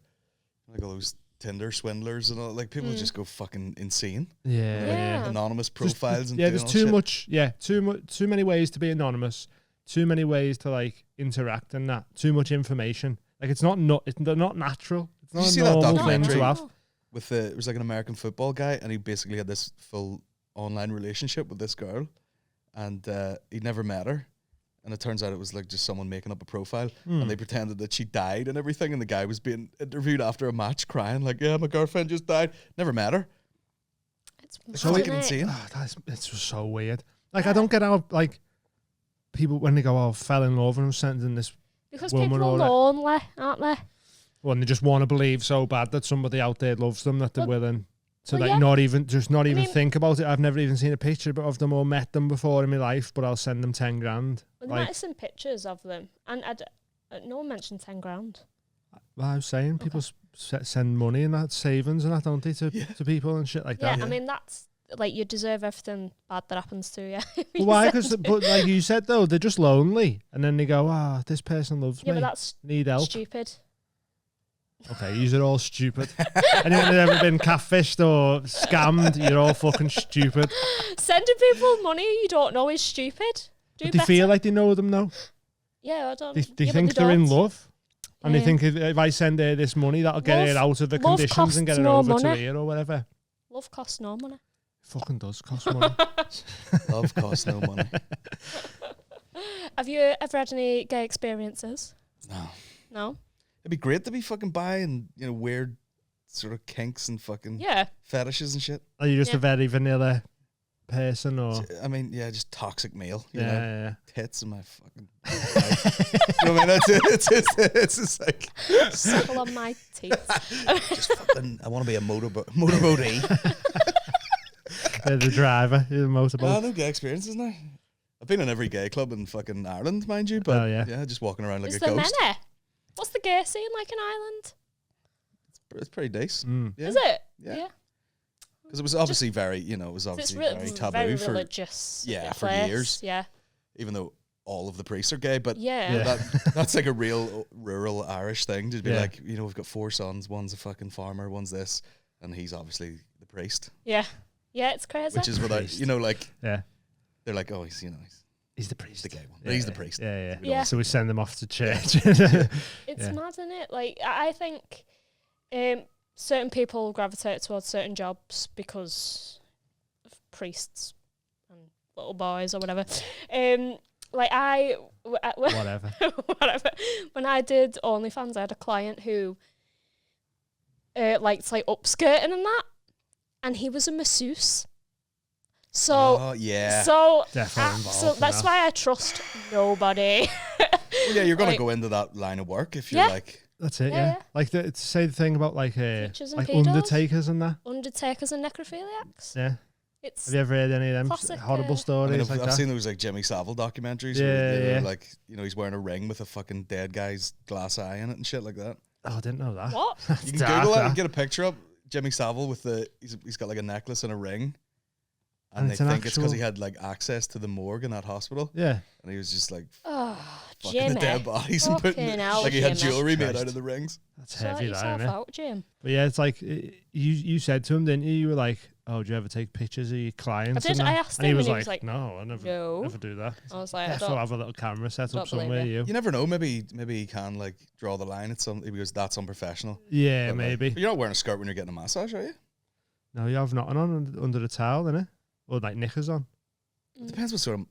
like all those Tinder swindlers and all, like people just go fucking insane. Yeah. Anonymous profiles and there's too much. Yeah, too many ways to be anonymous. Too many ways to like interact and that. Too much information. Like it's not natural. It's not a normal thing to have. It was like an American football guy, and he basically had this full online relationship with this girl, and he'd never met her, and it turns out it was like just someone making up a profile, and they pretended that she died and everything, and the guy was being interviewed after a match crying like, yeah, my girlfriend just died, never met her. It's fucking insane. It's just so weird. Like I don't get how like people when they go, oh, fell in love and I'm sending this because woman people are lonely, aren't they? Well, and they just want to believe so bad that somebody out there loves them that they're willing to not even think about it. I've never even seen a picture of them or met them before in my life, but I'll send them 10 grand. Well, they might have some pictures of them, and no one mentioned 10 grand. Well, I was saying people send money and that savings and that, don't they, to people and shit like that. I mean, that's like you deserve everything bad that happens to you. Well, why? But like you said though, they're just lonely, and then they go, this person loves me. But that's need help. Stupid. Okay, yous are all stupid. Anyone who's ever been catfished or scammed, you're all fucking stupid. Sending people money you don't know is stupid. But they feel like they know them though. Yeah, I don't. They think they're in love. And they think if I send her this money, that'll get her out of the conditions and get her over to here or whatever. Love costs no money. Fucking does cost money. Love costs no money. Have you ever had any gay experiences? No? It'd be great to be fucking bi and, weird sort of kinks and fucking fetishes and shit. Are you just a very vanilla person or? I mean, just toxic male. You know? Yeah. Tits in my fucking you know what I mean? That's it. It's just like suckle on my teeth. Just fucking I want to be a motorboat. The driver, the motorboat. No gay experiences now. I've been in every gay club in fucking Ireland, mind you, but just walking around like a ghost. Is there many? What's the gay scene like in Ireland? It's pretty decent. Yeah. Is it? Yeah. Because it was obviously very very taboo very for religious. For years. Yeah. Even though all of the priests are gay, but yeah. That's like a real rural Irish thing to be like, we've got 4 sons, one's a fucking farmer, one's this, and he's obviously the priest. Yeah. Yeah, it's crazy. Which is without, they're like, oh, he's the priest. The gay one. Yeah, he's the priest. Yeah. So we send them off to church. It's mad, isn't it? Like, I think certain people gravitate towards certain jobs because of priests and little boys or whatever. Whatever. Whatever. When I did OnlyFans, I had a client who liked like upskirting and that, and he was a masseuse. So definitely so that's why I trust nobody. Well, you're gonna go into that line of work if you're like. That's it. Yeah. Like say the thing about like pedos. undertakers and that. Undertakers and necrophiliacs. Yeah. It's Have you ever heard any of them classic, horrible stories? I've seen those like Jimmy Savile documentaries. Yeah. Like he's wearing a ring with a fucking dead guy's glass eye in it and shit like that. Oh, I didn't know that. What? You can Google it and get a picture up. Jimmy Savile with he's got like a necklace and a ring. And they think it's because he had like access to the morgue in that hospital. Yeah. And he was just like Jimmy. fucking the dead bodies and putting like he had jewellery made out of the rings. That's heavy, that, isn't it? Out, Jim. But yeah, it's like you said to him, didn't you? You were like, "Oh, do you ever take pictures of your clients?" I did. I asked him, and he was like, "No, I never do that." I was like, I still have a little camera set up somewhere. You never know. Maybe he can like draw the line at something because that's unprofessional. Yeah, but, maybe. But you're not wearing a skirt when you're getting a massage, are you? No, you have nothing on under the towel, innit? Or like knickers on. It depends what sort of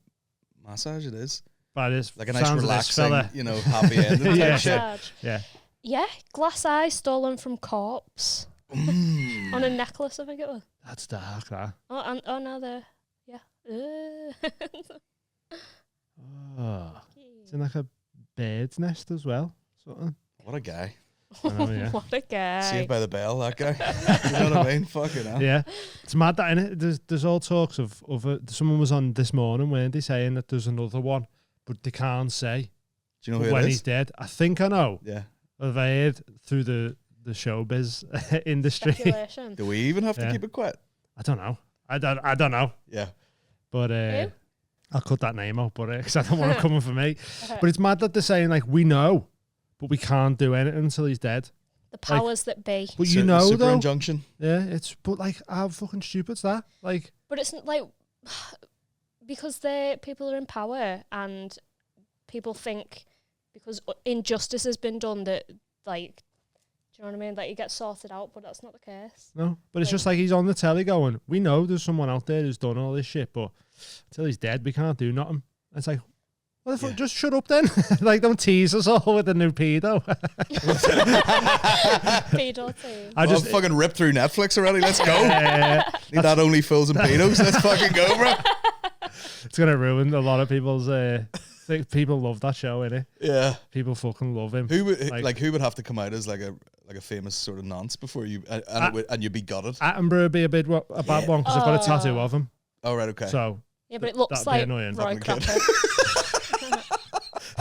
massage it is. But it's like a nice relaxing, happy ending type shit. Yeah. Yeah, glass eye stolen from corpse on a necklace. I think it was. That's dark, that. Oh no, it's in like a bird's nest as well. Something. What a guy. I know, yeah. What a guy. Saved by the Bell, that guy. You know what I mean? Fucking hell. Yeah. It's mad that, innit? There's all talks of someone was on this morning, weren't they, saying that there's another one, but they can't say. Do you know who when it is? he's dead. I think I know. Yeah. I've heard through the showbiz industry. Speculation. Do we even have to keep it quiet? I don't know. I don't know. Yeah. But I'll cut that name out, but because I don't want it coming for me. But it's mad that they're saying like we know, but we can't do anything until he's dead. The powers that be. But you know, super though. Injunction. Yeah, but like how fucking stupid's that? Like. But it's like because people are in power and people think because injustice has been done that like. Do you know what I mean? Like, you get sorted out, but that's not the case. No, but it's just like he's on the telly going, we know there's someone out there who's done all this shit, but until he's dead, we can't do nothing. And it's like, what the fuck? Just shut up then. Like, don't tease us all with a new pedo. Pedo team. I just fucking ripped through Netflix already. Let's go. Need that only fills and pedos. Let's fucking go, bro. It's going to ruin a lot of people's... people love that show, innit? Yeah. People fucking love him. Who would have to come out as like a famous sort of nonce before you and you'd be gutted? Attenborough would be a bad one because I've got a tattoo of him. Oh right, okay. So yeah, but it looks like annoying. Roy Cropper.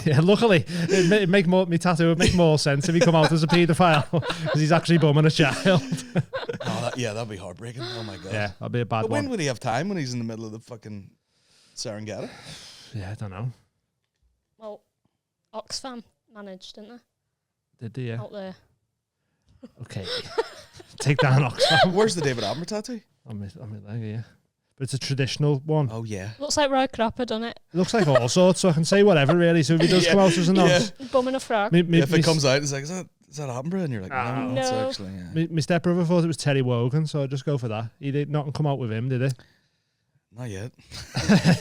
Yeah, luckily, it make more me tattoo would make more sense if he come out as a paedophile because he's actually bumming a child. That'd be heartbreaking. Oh my god. Yeah, that'd be a bad But one. when would he have time when he's in the middle of the fucking Serengeti? Yeah, I don't know. Well, Oxfam managed, didn't Did they? they? Yeah. Out there. Okay. Take down Oxfam. Where's the David Attenborough tattoo? on my leg, yeah. But it's a traditional one. Oh yeah. Looks like Roy Cropper, doesn't it? It looks like all sorts, so I can say whatever really. So if he does come out as a nonce, Bumming a frog. If it comes out, it's like, is that Attenborough? And you're like, no, No. it's actually. Yeah. my stepbrother thought it was Terry Wogan, so I just go for that. He did not come out with him, did he? Not yet.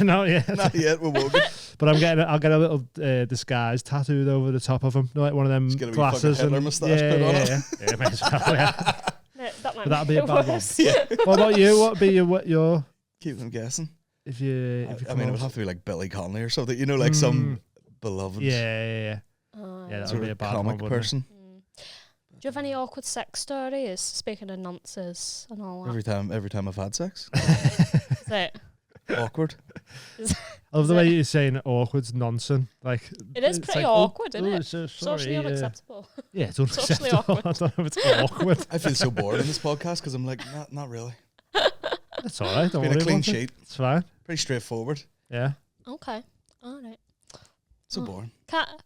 No, yeah. Not yet. We're Wogan. But I'll get a little disguise tattooed over the top of him, like one of them It's gonna be glasses. fucking Hitler moustache put on it. Yeah, might as well, yeah. No, that might But that'd be a bad one. worse. What about you? What would be your Keep them guessing. if you I come mean, it out? would have to be like Billy Connolly or something. You know, like some beloved Yeah. Oh, Yeah, that sort would be a of bad comic one, wouldn't it? person. Do you have any awkward sex stories? Speaking of nonces and all that. Every time I've had sex, Is it? awkward. I love the way you're saying awkward's nonsense. Like It is it's pretty like, awkward, isn't it? it's sorry, Socially unacceptable. Yeah, it's Socially unacceptable. awkward. I don't know if it's awkward. I feel so bored in this podcast because I'm like, not really. That's all right. Don't Been worry a clean about it. sheet, It's fine. pretty straightforward. Yeah. Okay. All right. So boring.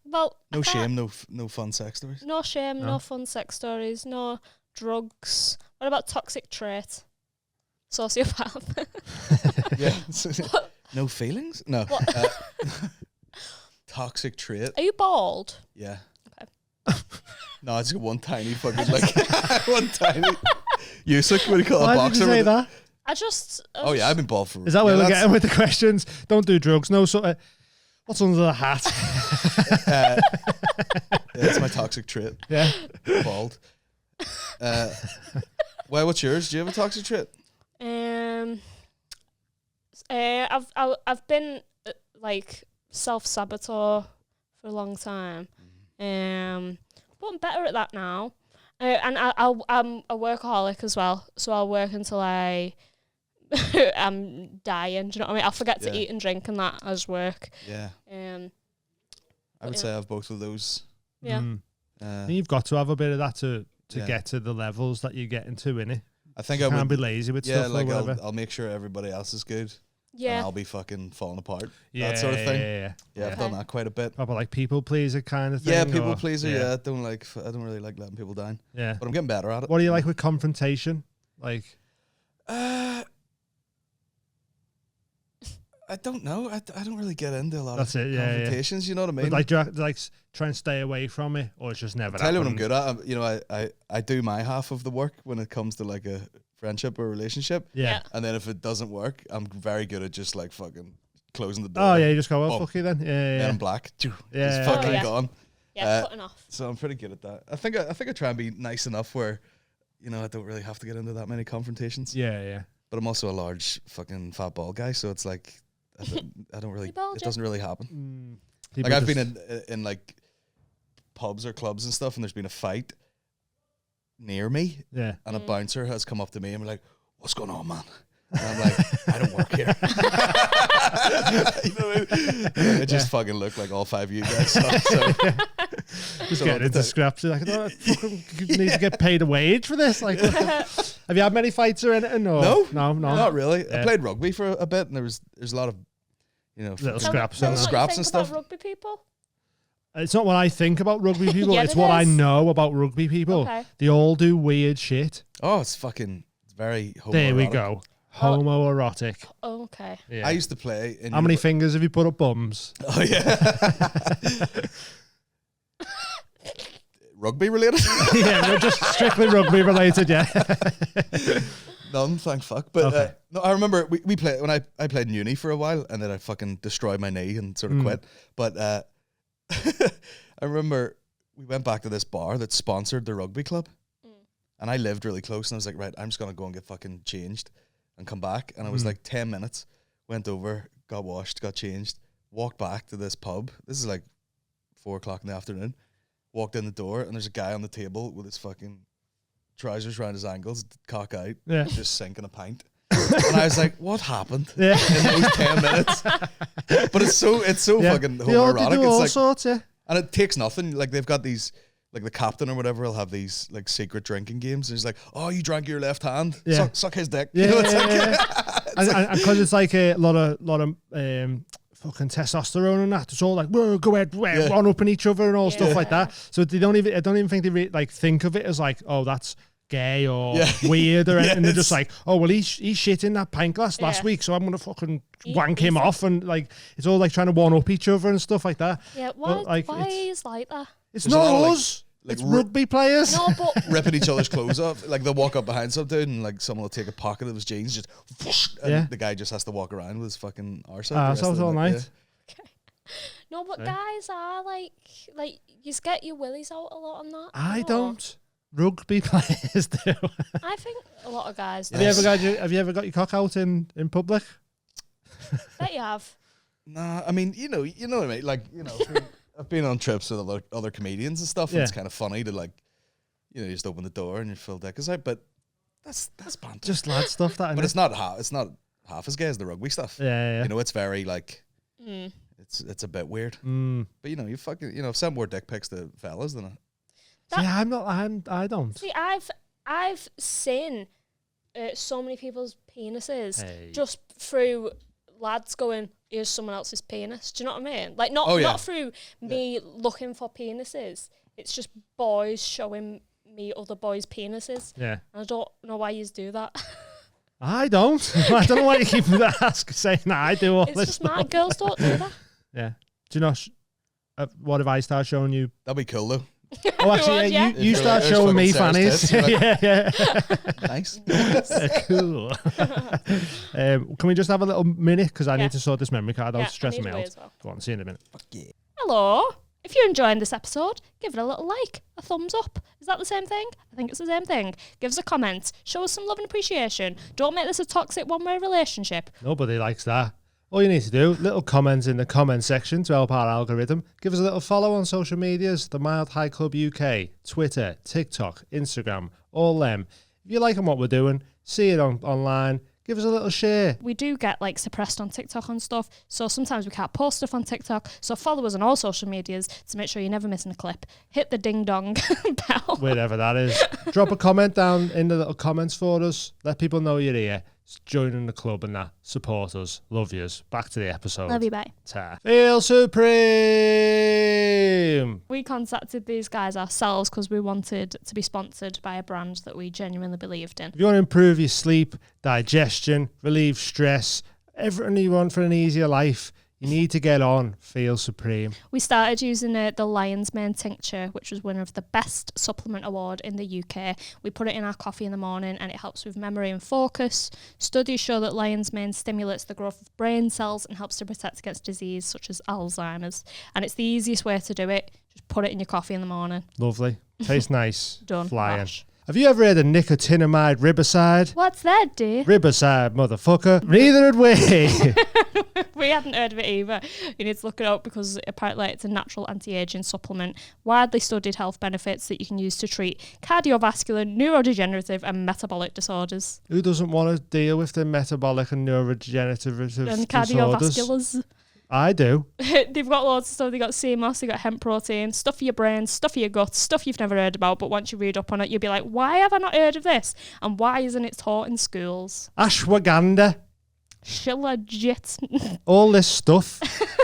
Well, No shame, no fun sex stories. No shame, No. no fun sex stories, no drugs. What about toxic trait? Sociopath. Yeah. No feelings? No. Toxic trait. Are you bald? Yeah. Okay. No, it's got one tiny fucking like one tiny. Yusuk, what do you call a Why boxer? did you say with it? that? Oh yeah, I've been bald for. Is that where yeah, we're that's- getting with the questions? Don't do drugs. No sort of. What's under the hat? Yeah, it's my toxic trait. Yeah. Bald. Well, what's yours? Do you have a toxic trait? I've been like self-saboteur for a long time. But I'm better at that now. And I'm a workaholic as well, so I'll work until I'm dying. Do you know what I mean? I'll forget to Yeah. eat and drink and that as work. Yeah, I would yeah. say I have both of those. Yeah. I think you've got to have a bit of that to Yeah. get to the levels that you're getting to, innit? I think You I can't would be lazy with Yeah, stuff like or whatever. I'll make sure everybody else is good. And Yeah. I'll be fucking falling apart. Yeah, that sort of thing. Yeah. Yeah, I've Okay. done that quite a bit. Proper like people pleaser kind of thing. Yeah, people or- pleaser. Yeah, I don't really like letting people down, Yeah. but I'm getting better at it. What do you like with confrontation? Like, I don't know. I don't really get into a lot That's of it, yeah, yeah. confrontations. You know what I mean? but like, do you like try and stay away from it, or it's just never? Tell you what I'm happened? good at. You know, I do my half of the work when it comes to like a friendship or relationship, Yeah. and then if it doesn't work, I'm very good at just like fucking closing the door. Oh yeah, you just go, well, Boom. fuck you then. Yeah, Then yeah. I'm black. Yeah. Just fucking Oh, yeah. gone. Yeah, cutting off. So I'm pretty good at that. I think I try and be nice enough where, you know, I don't really have to get into that many confrontations. Yeah, yeah. But I'm also a large fucking fat bald guy, so it's like I don't really. You bald, It yeah? doesn't really happen. People Like I've just- been in like pubs or clubs and stuff, and there's been a fight near me, Yeah. and a bouncer has come up to me and be like, "What's going on, man?" And I'm like, "I don't work here." You know what I mean? And it just fucking looked like all five of you guys. So Just so getting into the- scraps. You're like, I don't fucking need to get paid a wage for this. Like, have you had many fights or anything? Or? No, no, not really. Yeah. I played rugby for a bit, and there's a lot of, you know, Little fucking- scraps Tell and me that. what you Scraps think and about stuff. Rugby people. It's not what I think about rugby people. Yeah, it's it what I is. know about rugby people. Okay. They all do weird shit. Oh, it's very. There we homoerotic. go. Homoerotic. Okay. Yeah. I used to play in. How many fingers have you put up bums? Oh yeah. Rugby related? Yeah, no, just strictly rugby related. Yeah. None, thank fuck. But Okay. no, I remember we played when I played in uni for a while, and then I fucking destroyed my knee and sort of quit. But I remember we went back to this bar that sponsored the rugby club, and I lived really close, and I was like, right, I'm just gonna go and get fucking changed and come back. And it was like 10 minutes. Went over, got washed, got changed, walked back to this pub. This is like 4:00 in the afternoon. Walked in the door, and there's a guy on the table with his fucking trousers around his ankles, cock out, Yeah. just sinking a pint. And I was like, what happened Yeah. in those 10 minutes? But it's so fucking They do homoerotic. all It's like, sorts, yeah. and it takes nothing. Like they've got these, like the captain or whatever will have these like secret drinking games. And he's like, oh, you drank your left hand. Yeah. Suck his dick. Yeah, You know, it's yeah. And because it's like a lot of fucking testosterone and that, it's all like, whoa, go ahead, one up in each other and all stuff like that. So they don't even, I don't even think they like think of it as like, oh, that's gay or weird or anything. They're just like, oh, well, he shit in that pint glass last week, so I'm gonna fucking wank him off. And like, it's all like trying to one up each other and stuff like that. Yeah, why Like, is like that? It's There's not a lot of, us. like It's rugby players. No, but ripping each other's clothes off. Like they'll walk up behind some dude and like someone will take a pocket of his jeans, just whoosh, and the guy just has to walk around with his fucking arse out. So all night. no, but guys are like you just get your willies out a lot on that. I No. don't. Rugby players do. I think a lot of guys. Have you ever got your cock out in public? Bet you have. Nah, I mean, you know what I mean. Like, you know, I've been on trips with other comedians and stuff. And it's kind of funny to like, you just open the door and your full dick is out. But that's banter. Just lad stuff that. But it's not half as gay as the rugby stuff. Yeah. You know, it's very like, it's a bit weird. But you fucking, if send more dick pics to fellas than See, I don't. See, I've seen so many people's penises just through lads going, here's someone else's penis. Do you know what I mean? Like not through me looking for penises. It's just boys showing me other boys' penises. Yeah. And I don't know why you do that. I don't. I don't know why you keep saying that. I do all It's this just stuff. mad. Girls don't do that. Yeah. Do you know? What if I start showing you? that'd be cool though. Oh, actually, you start There's showing me fucking fannies. Sarah's tits, yeah. Nice. Cool. Can we just have a little minute? Because I need to sort this memory card out. Yeah, It's stressing me I need out. away as well. Go on, see you in a minute. Hello. If you're enjoying this episode, give it a little like, a thumbs up. Is that the same thing? I think it's the same thing. Give us a comment. Show us some love and appreciation. Don't make this a toxic one-way relationship. Nobody likes that. All you need to do, little comments in the comment section to help our algorithm. Give us a little follow on social medias, the Mild High Club UK, Twitter, TikTok, Instagram, all them. If you liking what we're doing, see it online. Give us a little share. We do get like suppressed on TikTok and stuff, so sometimes we can't post stuff on TikTok. So follow us on all social medias to make sure you're never missing a clip. Hit the ding dong bell. Wherever that is. Drop a comment down in the little comments for us. Let people know you're here. Joining the club and that. Support us. Love yous. Back to the episode. Love you, bye. Feel supreme. We contacted these guys ourselves because we wanted to be sponsored by a brand that we genuinely believed in. If you want to improve your sleep, digestion, relieve stress, everything you want for an easier life, you need to get on Feel Supreme. We started using the Lion's Mane tincture, which was winner of the best supplement award in the UK. We put it in our coffee in the morning and it helps with memory and focus. Studies show that Lion's Mane stimulates the growth of brain cells and helps to protect against disease such as Alzheimer's. And it's the easiest way to do it. Just put it in your coffee in the morning. Lovely. Tastes nice. Done. Flying. Lash. Have you ever heard of nicotinamide riboside? What's that, dear? Riboside, motherfucker. Neither had we. We hadn't heard of it either. You need to look it up because apparently it's a natural anti-aging supplement. Widely studied health benefits that you can use to treat cardiovascular, neurodegenerative and metabolic disorders. Who doesn't want to deal with the metabolic and neurodegenerative And disorders? cardiovasculars. I do. They've got loads of stuff. They've got CMOS, they've got hemp protein, stuff for your brain, stuff for your gut, stuff you've never heard about, but once you read up on it, you'll be like, why have I not heard of this? And why isn't it taught in schools? Ashwagandha. Shilajit. All this stuff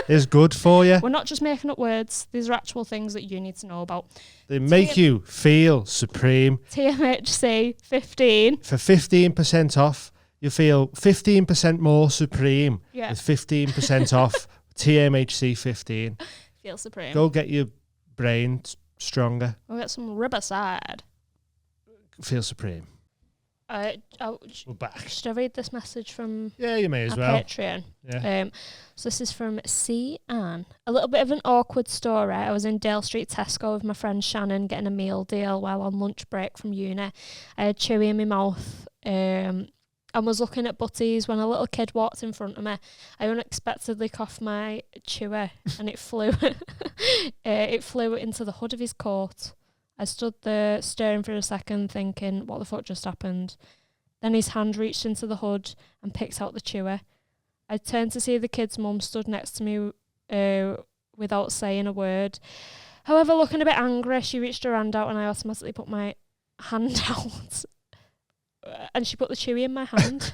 is good for you. We're not just making up words. These are actual things that you need to know about. They make you feel supreme. TMHC 15. For 15% off, you feel 15% more supreme Yeah. with 15% off TMHC 15. Feel supreme. Go get your brain stronger. We'll get some Riverside. Feel supreme. We're back. Should I read this message from Yeah, you may as our well. Patreon? Yeah. So this is from C. Ann. A little bit of an awkward story. I was in Dale Street Tesco with my friend Shannon getting a meal deal while on lunch break from uni. I had chewy in my mouth and was looking at butties when a little kid walked in front of me. I unexpectedly coughed my chewer and it flew into the hood of his coat. I stood there staring for a second thinking, what the fuck just happened? Then his hand reached into the hood and picked out the chewer. I turned to see the kid's mum stood next to me without saying a word. However, looking a bit angry, she reached her hand out and I automatically put my hand out. And she put the chewy in my hand.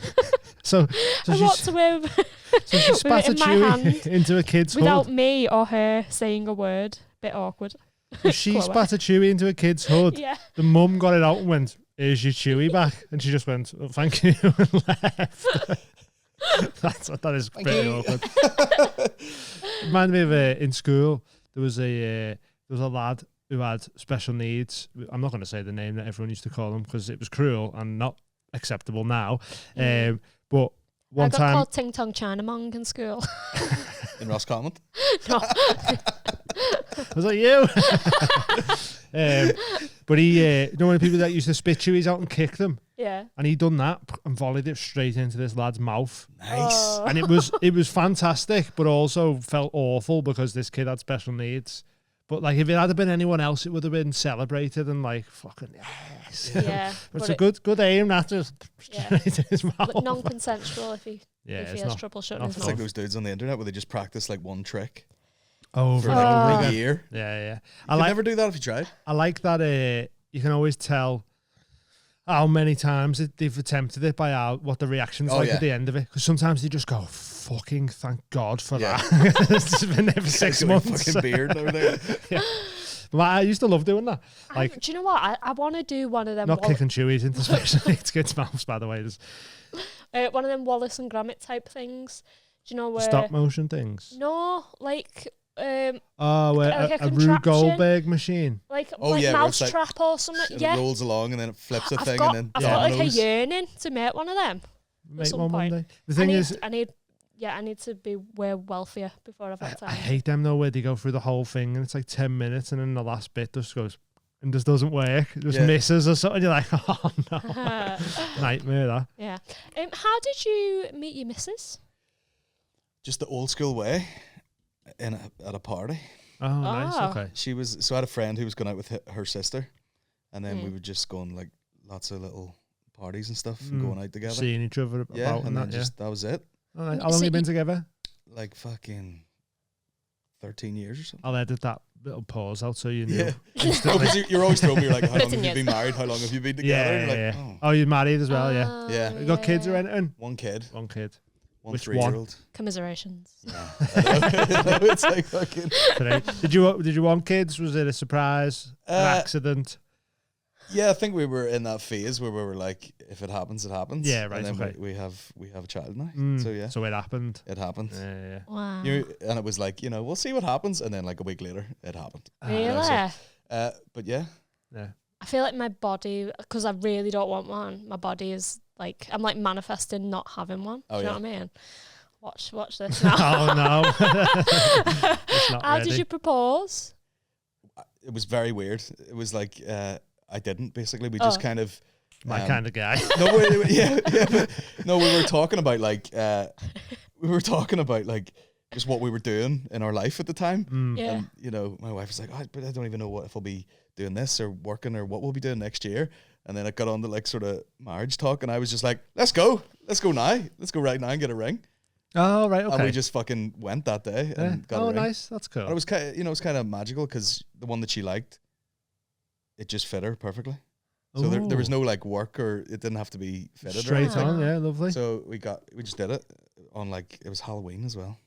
So I walked away with, so she spat a in my hand chewy into a kid's without hood. me or her saying a word. Bit awkward. She Chloe. spat a chewy into a kid's hood. Yeah. The mum got it out and went, "Here's your chewy back," and she just went, "Oh, thank you," and left. That is pretty awkward. Reminded me of in school. There was a lad who had special needs. I'm not going to say the name that everyone used to call him because it was cruel and not acceptable now. But one I got time, called Ting Tong Chinamong in school. In Roscommon. No. was that you? But he, you know, when people that used to spit chewies out and kick them, Yeah. and he done that and volleyed it straight into this lad's mouth. Nice. Oh. And it was fantastic, but also felt awful because this kid had special needs. But like, if it had been anyone else, it would have been celebrated and like, fucking yes. Yeah. But it's a good aim, not just Yeah. straight in his mouth. But non-consensual if he it's has not- trouble shutting not his It's fun. like mouth. those dudes on the internet where they just practice like one trick over for and like over a again. year. Yeah. You I could like never do that if you tried. I like that you can always tell how many times they've attempted it by what the reaction's like yeah. at the end of it. Because sometimes they just go, fucking thank God for Yeah. that. It's been there for 6 Got, like, months. fucking beard and everything. But I used to love doing that. Like, Do you know what? I want to do one of them. not kicking chewies into special needs kids' mouths, by the way. There's One of them Wallace and Gromit type things. Do you know where? stop motion things. No, like Oh, like a a Rube contraption. Goldberg machine. like Oh, like yeah, where it's like- mousetrap or something. And Yeah. it rolls along and then it flips a I've thing got, and then I've got like a dominoes. yearning to make one of them. Make some one point. day. The thing is, I need to be way wealthier before I've got I time. hate them though, where they go through the whole thing and it's like 10 minutes and then the last bit just goes and just doesn't work. It just Yeah. misses or something. You're like, oh no. Nightmare that. Yeah. How did you meet your missus? Just the old school way at a party. Oh, nice. Ah. Okay. She was, so I had a friend who was going out with her sister, and then we Mm. would just go on like lots of little parties and stuff and going out together. Seeing each other Yeah, about and and then that, that was it. yeah. All right. How long So have you been you- together? Like fucking 13 years or something. I'll edit that little pause out so you knew. Yeah. No, Instantly. 'cause you're always throwing me, you're like, how long 13 have you years. been married? How long have you been together? Yeah, And you're yeah, like, yeah. oh, Oh, you're married as well, yeah. Yeah. You got kids or anything? one kid, One kid. one Which 3-year-old. Commiserations. Yeah. It's like fucking. Today. Did you want kids? Was it a surprise? An accident? Yeah, I think we were in that phase where we were like, if it happens, it happens. Yeah, right, And then okay. we have a child now. Mm, So yeah, So it happened. it happened. Yeah. Wow. And it was like, we'll see what happens, and then like a week later, it happened. Really? But yeah, Yeah. I feel like my body, because I really don't want one, my body is like, I'm like manifesting not having one. Oh, Do you know yeah. what I mean? Watch this now. Oh no. It's not How ready. did you propose? it was very weird. It was like I didn't basically. We just Oh. kind of My kind of guy. no, yeah. But, no, we were talking about like just what we were doing in our life at the time. Yeah. And my wife was like, but I don't even know if I'll be doing this or working or what we'll be doing next year. And then it got on to like sort of marriage talk, and I was just like, let's go now, let's go right now and get a ring. Oh, right. Okay. And we just fucking went that day Yeah. and got a Oh, ring. nice. That's cool. And it was kind of, it was kind of magical because the one that she liked, it just fit her perfectly. So there was Ooh. no like work, or it didn't have to be fitted. or Straight anything. on. Yeah, lovely. So we just did it on like, it was Halloween as well.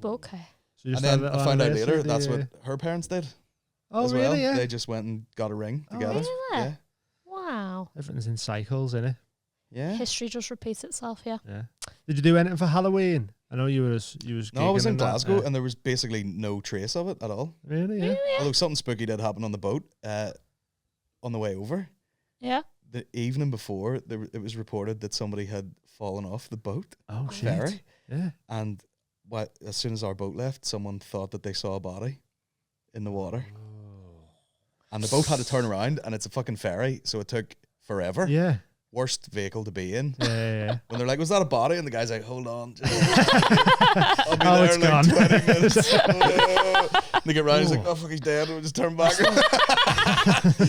Okay. So you just And then had a I found out anniversary, later that's the, what her parents did Oh, as really? well. Yeah. They just went and got a ring Oh, together. really? Yeah. Wow. Everything's in cycles, innit? Yeah. History just repeats itself, yeah. Yeah. Did you do anything for Halloween? I know you was No, I was gigging in and that, Glasgow yeah. and there was basically no trace of it at all. Really? Yeah. Although something spooky did happen on the boat on the way over. Yeah. The evening before, it was reported that somebody had fallen off the boat. Oh, shit. Ferry. Yeah. And as soon as our boat left, someone thought that they saw a body in the water. And the boat had to turn around, and it's a fucking ferry, so it took forever. Yeah. worst vehicle to be in. Yeah. When they're like, was that a body? And the guy's like, hold on. I'll be there it's in like gone. 20 minutes. And they get round, he's like, oh, fuck, he's dead. We'll just turn back.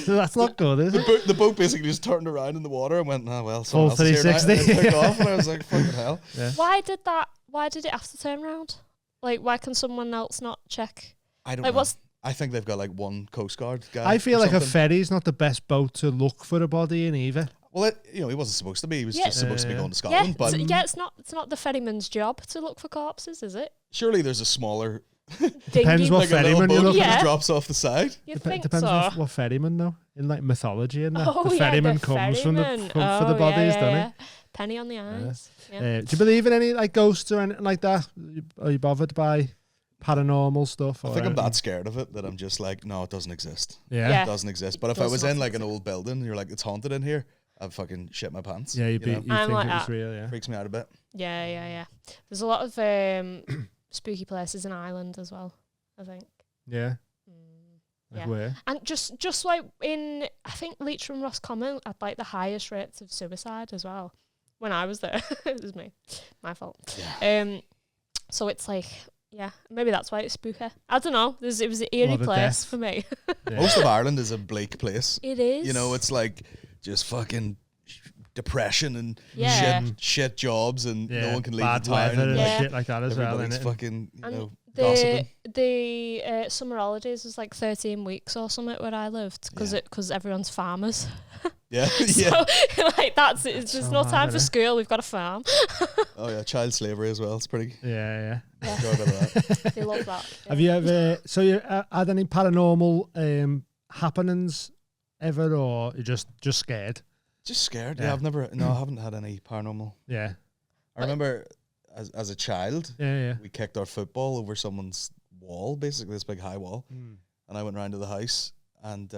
That's not good, is it? The boat basically just turned around in the water and went, oh, well, someone Full else is here now. 360. And it took off, and I was like, fucking hell. Yeah. Why did it have to turn around? Like, why can someone else not check? I don't Like, know. what's I think they've got like one Coast Guard guy. I feel or like a something. ferry's not the best boat to look for a body in either. Well, he wasn't supposed to be. He was Yeah. just supposed to be going to yeah, Scotland. But it's not the ferryman's job to look for corpses, is it? surely there's a smaller, Depends what like a little ferryman you boat look that Yeah. just drops off the side. You think Depends so? what ferryman though. In like mythology and that. Oh, The yeah, ferryman the comes ferryman. for the bodies, doesn't yeah. Penny on the eyes. Yeah. it? Do you believe in any like ghosts or anything like that? Are you bothered by paranormal stuff? I or think I'm anything? that scared of it that I'm just like, no, it doesn't exist. Yeah. Yeah. It doesn't exist. But if I Does was not in like an old building and you're like, it's haunted in here, I'd fucking shit my pants. Yeah, you know? think I'm like it was that. real, yeah. Freaks me out a bit. Yeah. There's a lot of spooky places in Ireland as well, I think. Yeah. Like Yeah. where? And just like in, I think Leitrim Roscommon had like the highest rates of suicide as well. When I was there, it was my fault. Yeah. So it's like, yeah, maybe that's why it's spooky. I don't know. It was an eerie Lot of place death. for me. Yeah. Most of Ireland is a bleak place. It is. You know, it's like just fucking depression and Yeah. shit jobs and Yeah, no one can leave bad the town. weather and Yeah. shit like that as well. Everybody's innit? fucking, you And know, the gossiping. summer holidays was like 13 weeks or something where I lived because everyone's farmers. Yeah, yeah. So like there's so no mad, time for innit? school. We've got a farm. Oh yeah, child slavery as well. It's pretty. Yeah. Enjoy a bit of that. They love that. Have you ever? So you had any paranormal happenings ever, or you just scared? Just scared. Yeah. Yeah, I haven't had any paranormal. Yeah. I remember as a child, Yeah. we kicked our football over someone's wall, basically this big high wall, and I went round to the house and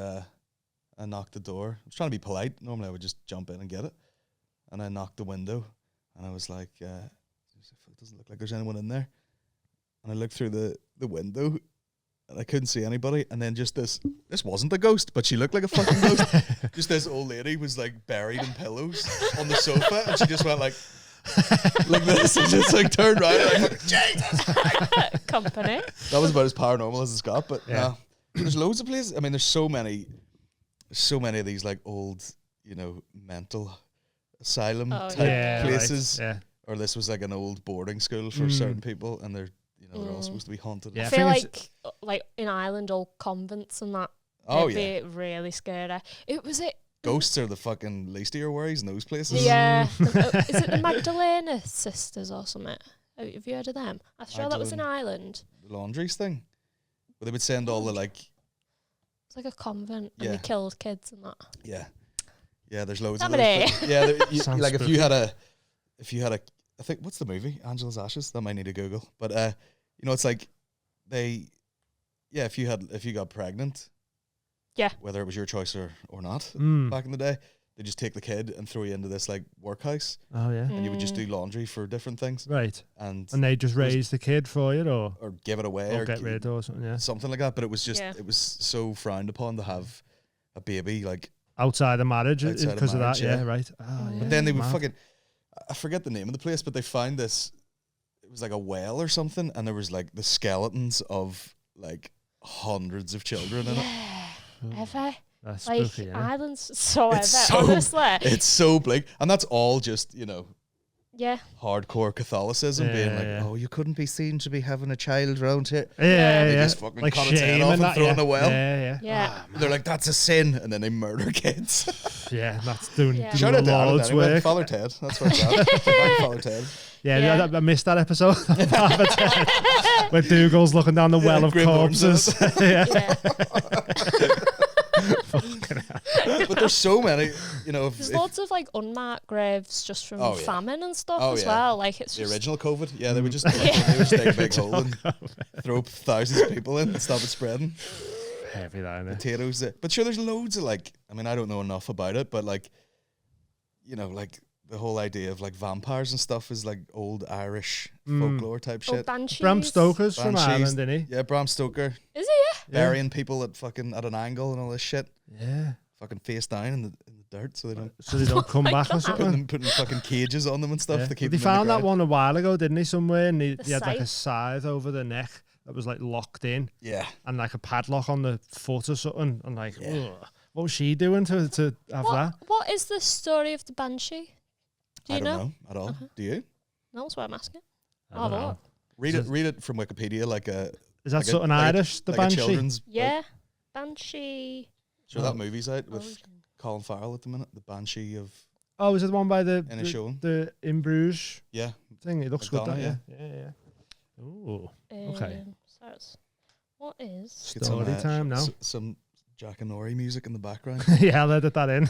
I knocked the door. I was trying to be polite. Normally I would just jump in and get it, and I knocked the window, and I was like, it doesn't look like there's anyone in there, and I looked through the window. And I couldn't see anybody, and then just this wasn't a ghost, but she looked like a fucking ghost. Just this old lady was like buried in pillows on the sofa, and she just went like this, and just like turned around, and like, Jesus Christ. Company. That was about as paranormal as it's got, but Yeah. there's loads of places. I mean, there's so many of these like old, you know, mental asylum Oh, type Yeah. places, Right. Yeah. or this was like an old boarding school for certain people, and they're all supposed to be haunted. Yeah. I I feel think it's- like in Ireland, all convents and that. Oh they'd yeah, be really scary. It was it. ghosts are the fucking least of your worries in those places. Yeah. Is it the Magdalena sisters or something? Have you heard of them? I'm sure that was in Ireland. The laundries thing, where they would send all the like, It's like a convent and Yeah. they killed kids and that. yeah. There's loads of Somebody. those. But yeah, Sounds like spooky. if you had a, I think what's the movie? Angela's Ashes. That might need to Google, but you know, it's like if you got pregnant, Yeah. whether it was your choice or not, Mm. back in the day, they just take the kid and throw you into this like workhouse, Oh yeah. and you would just Mm. do laundry for different things, Right. and And they just was- raise the kid for you, or give it away, or get rid or something. Yeah. something like that. But it was just Yeah. it was so frowned upon to have a baby like. Outside of marriage Outside of because of that. marriage, Yeah. yeah. Right. Oh, yeah. But then they would mad. fucking, I forget the name of the place, but they found this, it was like a well or something, and there was like the skeletons of like hundreds of children in it. Yeah. Ever. That's Like spooky. Yeah. Ireland's so ever. It's so- Honestly. It's so bleak. And that's all just, you know, Yeah. hardcore Catholicism being like, Yeah. oh, you couldn't be seen to be having a child around here. Yeah. They Yeah. just fucking Like cut its head shame off and and that. throw it Yeah. in a well. Yeah. Yeah. They're like, that's a sin. And then they murder kids. Yeah. That's doing Yeah. doing Shout out the to Alan Lord's anyway. work. Father Ted. That's where it's at. Back Father Ted. Yeah, Yeah. I missed that episode. Where Dougal's looking down the well of Grim Norton's corpses. yeah. Yeah. But there's so many, you know. There's loads of like unmarked graves just from Oh, yeah. famine and stuff Oh, as yeah. well. Like it's The just original COVID, yeah, they would just they would dig a big hole and throw thousands of people in and stop it spreading. Heavy that, innit? Potatoes, but sure, there's loads of like. I mean, I don't know enough about it, but like, you know, like the whole idea of like vampires and stuff is like old Irish folklore type oh, shit. banshees. Bram Stoker's from Banshees. Ireland, isn't he? Yeah, Bram Stoker Is he? Yeah. burying people at an angle and all this shit, Yeah. fucking face down in the dirt so they don't So they don't come back or something. putting fucking cages on them and stuff Yeah. to keep They them in the found that ground. one a while ago, didn't he? Somewhere, and he had like a scythe. scythe over the neck that was like locked in, Yeah. and like a padlock on the foot or something. And like, Yeah. ugh, what was she doing to have that? What is the story of the banshee? Do you I don't know at all. Do you? No, that's why I'm asking. I I'll have don't a know. look. Read it from Wikipedia like a Is that like a- something like a- Irish? The like a banshee. children's Yeah, banshee. Sure, that movie's out with origin. Colin Farrell at the minute. The Banshee of Oh, is it the one by the Inishowen. the in Bruges yeah. thing? It looks good. That, Madonna, yeah. Ooh, okay. So what is? Get some, Story time now. Some Jack and Nori music in the background. Yeah, I'll edit that in.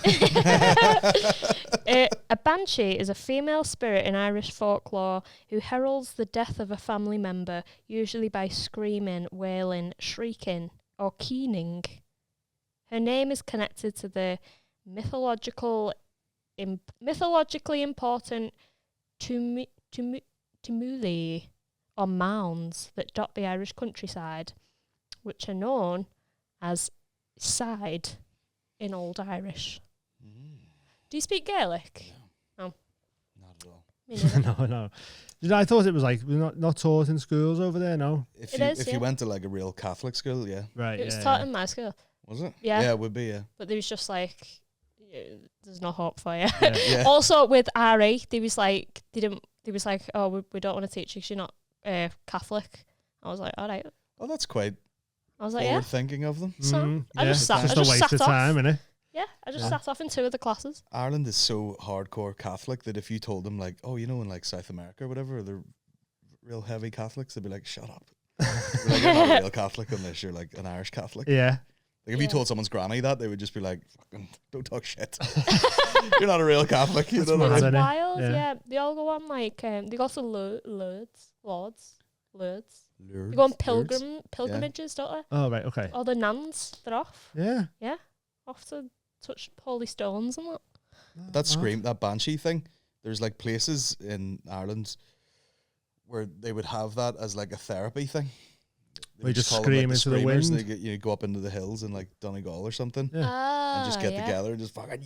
A banshee is a female spirit in Irish folklore who heralds the death of a family member, usually by screaming, wailing, shrieking, or keening. Her name is connected to the mythologically important tumuli, or mounds, that dot the Irish countryside, which are known as side in Old Irish. Do you speak Gaelic? Not at all. Me neither. No. I thought it was like not taught in schools over there. No, If It you is, if yeah. you went to like a real Catholic school, yeah. right. It was yeah, taught yeah. in my school, Was it? Yeah. Yeah, it would be, yeah. but there was just like, there's no hope for you. Yeah. Yeah. Also with RE, they was like, oh, we don't want to teach you 'cause you're not Catholic. I was like, all right. Oh, that's quite I was like, yeah. forward thinking of them. So I yeah. just sat. It's I just a just waste sat of off. time, innit? Yeah, I just Yeah. sat off in 2 of the classes. Ireland is so hardcore Catholic that if you told them like, oh, in like South America or whatever, they're real heavy Catholics, they'd be like, shut up. They're like, you're not a real Catholic unless you're like an Irish Catholic. Yeah. Like if you Yeah. told someone's granny that, they would just be like, fucking don't talk shit. You're not a real Catholic. You know what I mad, mean? innit? Wild, Yeah. yeah. They all go on like they go to Lourdes. Lourdes, They go on Lourdes. pilgrimages, don't they? Oh right. Okay. All the nuns, they're off. Yeah. Off to touch holy stones and that. That scream, that banshee thing. There's like places in Ireland where they would have that as like a therapy thing. They Where you would just call them, scream into the screamers. wind. They get, you go up into the hills in like Donegal or something Yeah. and just get yeah. together and just fucking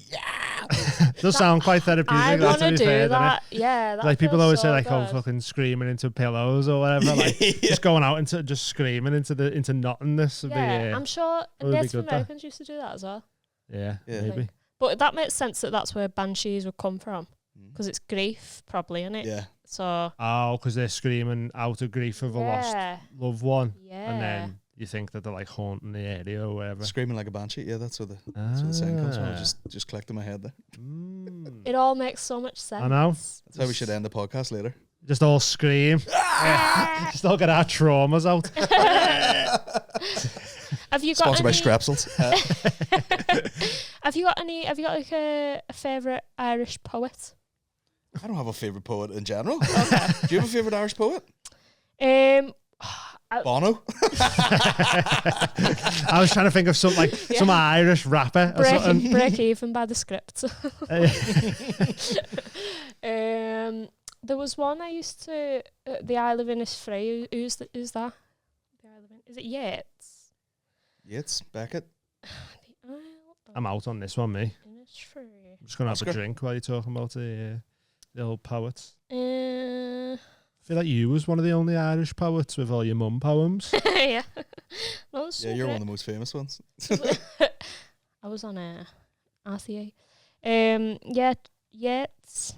Does sound quite therapeutic. I that, want to to be do fair, doesn't it? that. Yeah, that Like people feels always so say, like, oh, good. fucking screaming into pillows or whatever. Like just going out into just screaming into nothingness would Yeah, be. I'm sure would be Native good, though. Americans used to do that as well. Yeah, Yeah. maybe. But that makes sense that that's where banshees would come from, because it's grief, probably, isn't it? yeah. So Oh, because they're screaming out of grief of a lost yeah, loved one, yeah. and then you think that they're like haunting the area or whatever. Screaming like a banshee. Yeah, that's where the saying comes from. Ah. Just clicked in my head there. Mm. It all makes so much sense. I know. That's how we should end the podcast later. Just all scream. Just all get our traumas out. Have you got Sponsored by any? Strepsils. Have you got any? Have you got like a favorite Irish poet? I don't have a favourite poet in general. Do you have a favourite Irish poet? Bono? I was trying to think of some like some Irish rapper or something. break even by the script. There was one I used to. The Isle of Innisfree. Who's that? The Isle of Is it Yates? Yates, Beckett. The Isle of I'm out on this one, me. Innisfree. I'm just gonna have Oscar? a drink while you're talking about the old poets. Uh, I feel like you was one of the only Irish poets with all your mum poems. yeah. No, that's Yeah, you're one of the most famous ones. I was on a RCA. Yeah, Yates.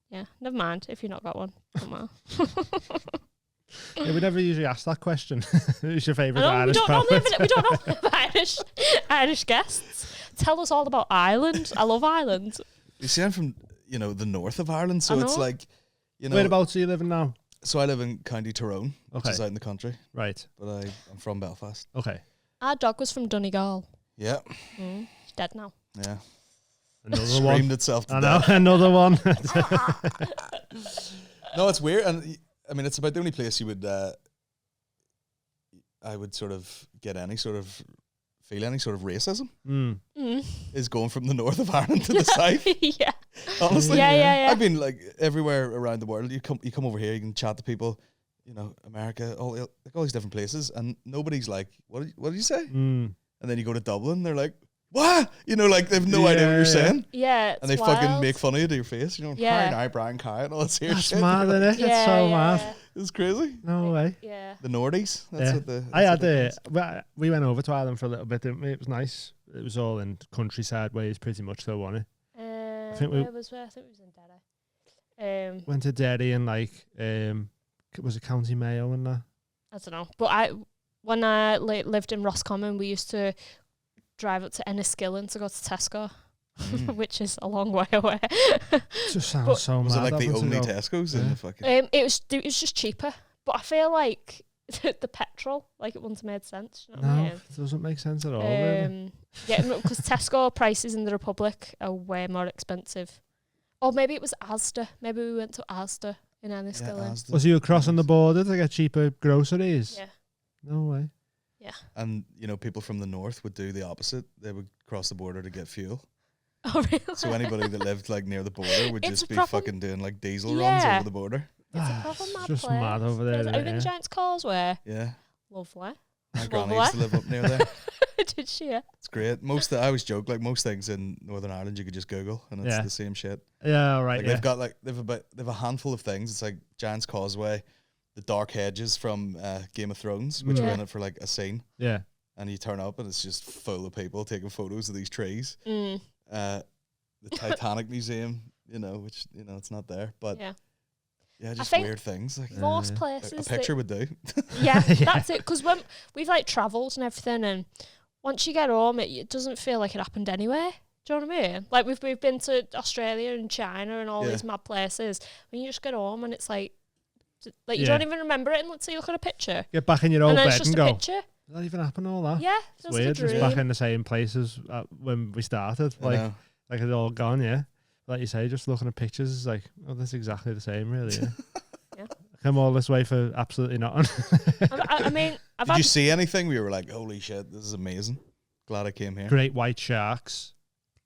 Yeah, never mind if you've not got one. Come on. Yeah, we never usually ask that question. Who's your favourite we Irish don't poet? normally have Irish guests. Tell us all about Ireland. I love Ireland. You see, I'm from, the north of Ireland, so I it's know. like, Whereabouts are you living now? So I live in County Tyrone, which is Okay. out in the country, Right. but I'm from Belfast. Okay. Our dog was from Donegal. Yeah, She's dead now. yeah. Another Screamed one. itself to I know. death. Another one. No, it's weird, and I mean, it's about the only place you would, I would sort of get any sort of feel any sort of racism Mm. is going from the north of Ireland to the south. Yeah. Honestly, Yeah. I've been like everywhere around the world. You come over here, you can chat to people, America, all these different places, and nobody's like, what did you say? Mm. And then you go to Dublin, they're like, what? You know, like they've no idea what you're saying. Yeah, And they fucking make fun of you to your face. You know, Yeah. hi now, Brian Carr and all this here That's shit. mad, isn't it? Yeah, It's so yeah, mad. yeah. It's crazy. No way. Yeah. The Nordies. That's Yeah. what the. I had the. we went over to Ireland for a little bit, didn't we? It was nice. It was all in countryside ways, pretty much, though, wasn't it? think we- I think it was in Derry. Went to Derry and like, was it County Mayo and that? I don't know, but when I lived in Roscommon, we used to drive up to Enniskillen to go to Tesco, which is a long way away. It just sounds so mad. Was it like the having to only go- Tesco's in the fucking? It was just cheaper, but I feel like the petrol, like it wouldn't have made sense. You know what I No, mean? it doesn't make sense at all. Really. Yeah, because Tesco prices in the Republic are way more expensive. Or maybe it was Asda. Maybe we went to Asda in Enniskillen. Asda. Was you crossing the border to get cheaper groceries? Yeah. No way. And you know, people from the north would do the opposite. They would cross the border to get fuel. Oh, really? So anybody that lived like near the border would It's just be proper- fucking doing like diesel runs Yeah. over the border. It's a proper mad Just place. mad over there. Have you isn't been it? to Giant's Causeway? Yeah, Lovely. my granny used to live up near there. Did she? Yeah. It's great. I always joke like most things in Northern Ireland you could just Google and it's Yeah. the same shit. Yeah, all right. Like Yeah. they've got like they've a handful of things. It's like Giant's Causeway, the Dark Hedges from Game of Thrones, which Yeah. were in it for like a scene. Yeah. And you turn up and it's just full of people taking photos of these trees. Mm. The Titanic Museum, you know, which you know it's not there, but Yeah. just think weird things. Like Most a places. picture would do. Yeah, Yeah. that's it. Because when we've like travelled and everything, and once you get home, it doesn't feel like it happened anyway. Do you know what I mean? Like we've been to Australia and China and all Yeah. these mad places. When you just get home and it's like you Yeah. don't even remember it until you look at a picture, Get back in your old and then bed it's just and a go. picture. Did that even happen? All that? Yeah, It's feels weird. like a It's dream. back in the same places when we started. I Like know. it's all gone. Yeah. Like you say, just looking at pictures is like, oh, that's exactly the same, really. Yeah. Yeah. Come all this way for absolutely nothing. I mean, I've Did had you see anything? We were like, holy shit, this is amazing. Glad I came here. Great white sharks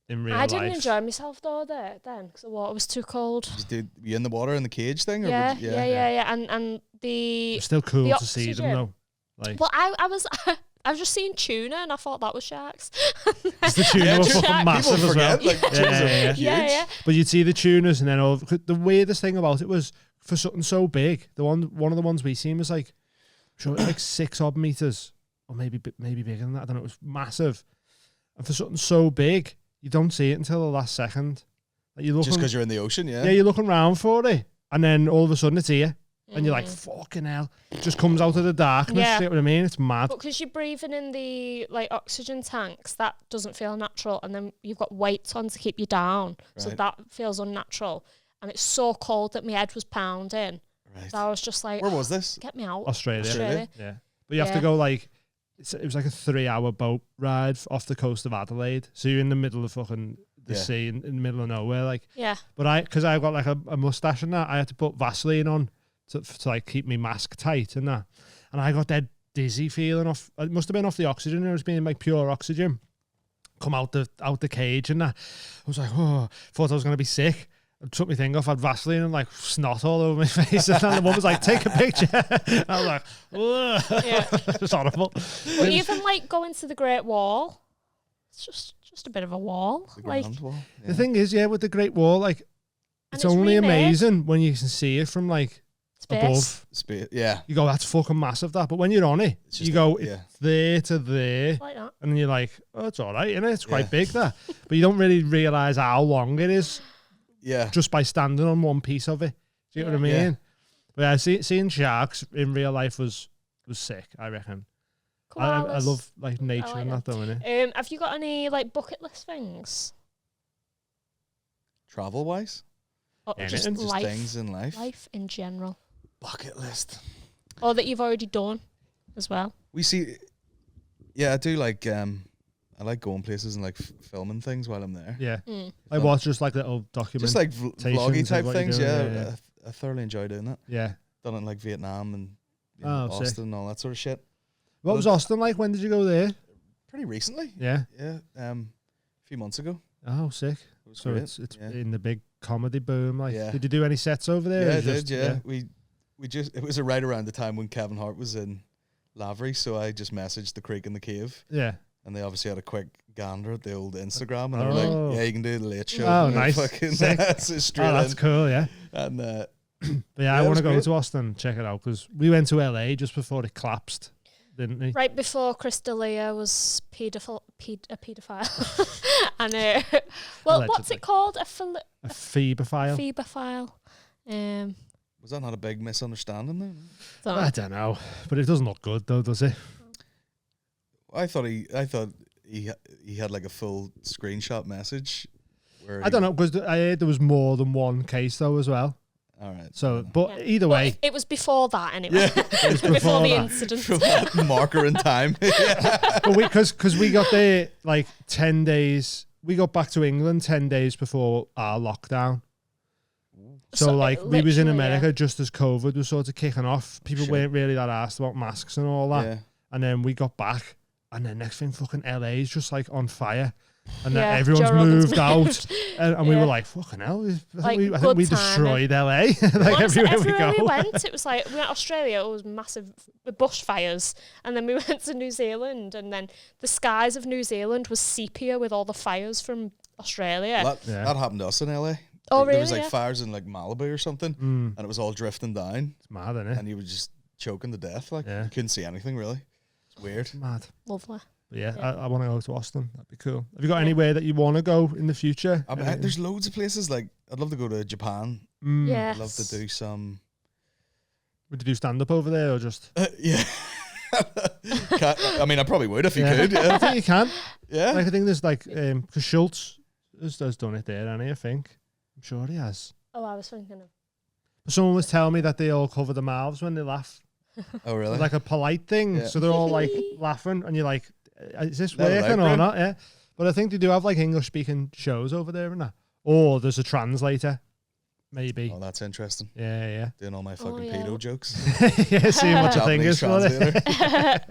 in real I life. didn't enjoy myself though then because the water was too cold. Were you in the water in the cage thing? Or Yeah, would you- yeah. And the It's still cool the to see them oxygen. though. Like well, I was I was just seeing tuna and I thought that was sharks. it's the tuna Yeah, were sure. fucking People massive as well. forget, like, Yeah, tunas are yeah, huge. Yeah. But you'd see the tunas, and then the weirdest thing about it was for something so big. One of the ones we seen was like, sure, like 6 odd meters, or maybe bigger than that. I don't know. It was massive, and for something so big, you don't see it until the last second. Like you look Just because you're in the ocean, yeah. yeah, you're looking around for it, and then all of a sudden it's here, and you're like, fucking hell! It just comes out of the darkness. Yeah. You know what I mean? It's mad. But because you're breathing in the like oxygen tanks, that doesn't feel natural, and then you've got weights on to keep you down, so Right. that feels unnatural. And it's so cold that my head was pounding. Right. So I was just like, Where was this? get me out. Australia. Yeah, but you have to Yeah. go like it was like a 3-hour boat ride off the coast of Adelaide. So you're in the middle of fucking the Yeah. sea in the middle of nowhere. Like, Yeah. but because I've got like a mustache and that, I had to put Vaseline on to like keep my mask tight and that. And I got dead dizzy feeling off. It must have been off the oxygen. It was being like pure oxygen. Come out the cage and that. I was like, oh, thought I was gonna be sick. I took my thing off, had Vaseline and like snot all over my face. And the one was like, take a picture. And I was like, ugh. Yeah. It was horrible. But even like going to the Great Wall, it's just a bit of a wall. The Like, Grand Wall. The thing is, yeah, with the Great Wall, like, it's it's only remade. amazing when you can see it from like space. above. Yeah. You go, that's fucking massive, that. But when you're on it, It's you just go, like- yeah. it's there to there. Like that. And then you're like, oh, it's all right, innit? It's quite Yeah. big, that. But you don't really realise how long it is Yeah. just by standing on one piece of it. Do you know what I mean? Yeah. But yeah, seeing sharks in real life was sick, I reckon. I Koalas. love like nature like and that, though, innit? Have you got any like bucket list things? Travel wise, Or just Anything. just life, things in life. life in general, Bucket list. or that you've already done as well. We see. Yeah, I do like. I like going places and like filming things while I'm there. Yeah. Mm. I watch just like little documentaries. Just like vloggy of type what you're things. doing, Yeah, yeah. I thoroughly enjoy doing that. Yeah. Done it in like Vietnam and you know, Oh, sick. Austin and all that sort of shit. What was Austin like? When did you go there? Pretty recently. Yeah. Yeah. A few months ago. Oh, sick. It was So great. it's yeah. in the big comedy boom. Like, Yeah. did you do any sets over there? or Yeah, I just- did. Yeah. We just it was right around the time when Kevin Hart was in Lavery, so I just messaged the Creek and the Cave, Yeah. and they obviously had a quick gander at the old Instagram, and they were like, "Yeah, you can do the late show." Oh, And nice. Fucking, Sick. that's straight That's in. cool, yeah. And But Yeah, I it want was to go great. to Austin, check it out, because we went to LA just before it collapsed, didn't we? Right before Chris D'Elia was a paedophile. And, well, what's Allegedly. it called? A phebophile? Phebophile. was that not a big misunderstanding then? I don't know, but it doesn't look good though, does it? I thought he had like a full screenshot message. Where I don't know, because I heard there was more than one case though as well. All right. So, but Yeah. either way, It was before that anyway. it was before the that. incident. From that marker in time. But because we got there like 10 days, we got back to England 10 days before our lockdown. So like we was in literally, America just as COVID was sort of kicking off. People Sure. weren't really that asked about masks and all that. Yeah. And then we got back, and then next thing, fucking LA's just like on fire, and then Yeah, everyone's Joe Rogan's moved out, moved. and we Yeah. were like, fucking hell, I Like, think good we timing. destroyed LA, like Honestly, everywhere we everywhere go. we went, it was like we went to Australia, it was massive bushfires, and then we went to New Zealand, and then the skies of New Zealand was sepia with all the fires from Australia. That, that happened to us in LA. Oh, There was really? like Yeah. fires in like Malibu or something, and it was all drifting down, It's mad, isn't it? and you were just choking to death. Like Yeah. you couldn't see anything really. It's weird. Mad. Lovely. But yeah, Yeah. I want to go to Austin. That'd be cool. Have you got anywhere that you want to go in the future? I mean, there's loads of places. Like I'd love to go to Japan. Yes. I'd love to do some. Would you do stand up over there or just? Yeah. I mean, I probably would if you could. I Yeah. think you can. Yeah. Like I think there's like because Schultz has done it there, hasn't he? I think. I'm sure he has. Oh, I was thinking of. But someone was telling me that they all cover their mouths when they laugh. Oh really? It's like a polite thing. Yeah. So they're all like laughing, and you're like, is this They're working allowed, or bro. not? Yeah. But I think they do have like English speaking shows over there and that. Or there's a translator, maybe. Oh, that's interesting. Yeah, Doing all my fucking yeah. pedo jokes. yeah. Seeing what the thing Japanese is for it. translator.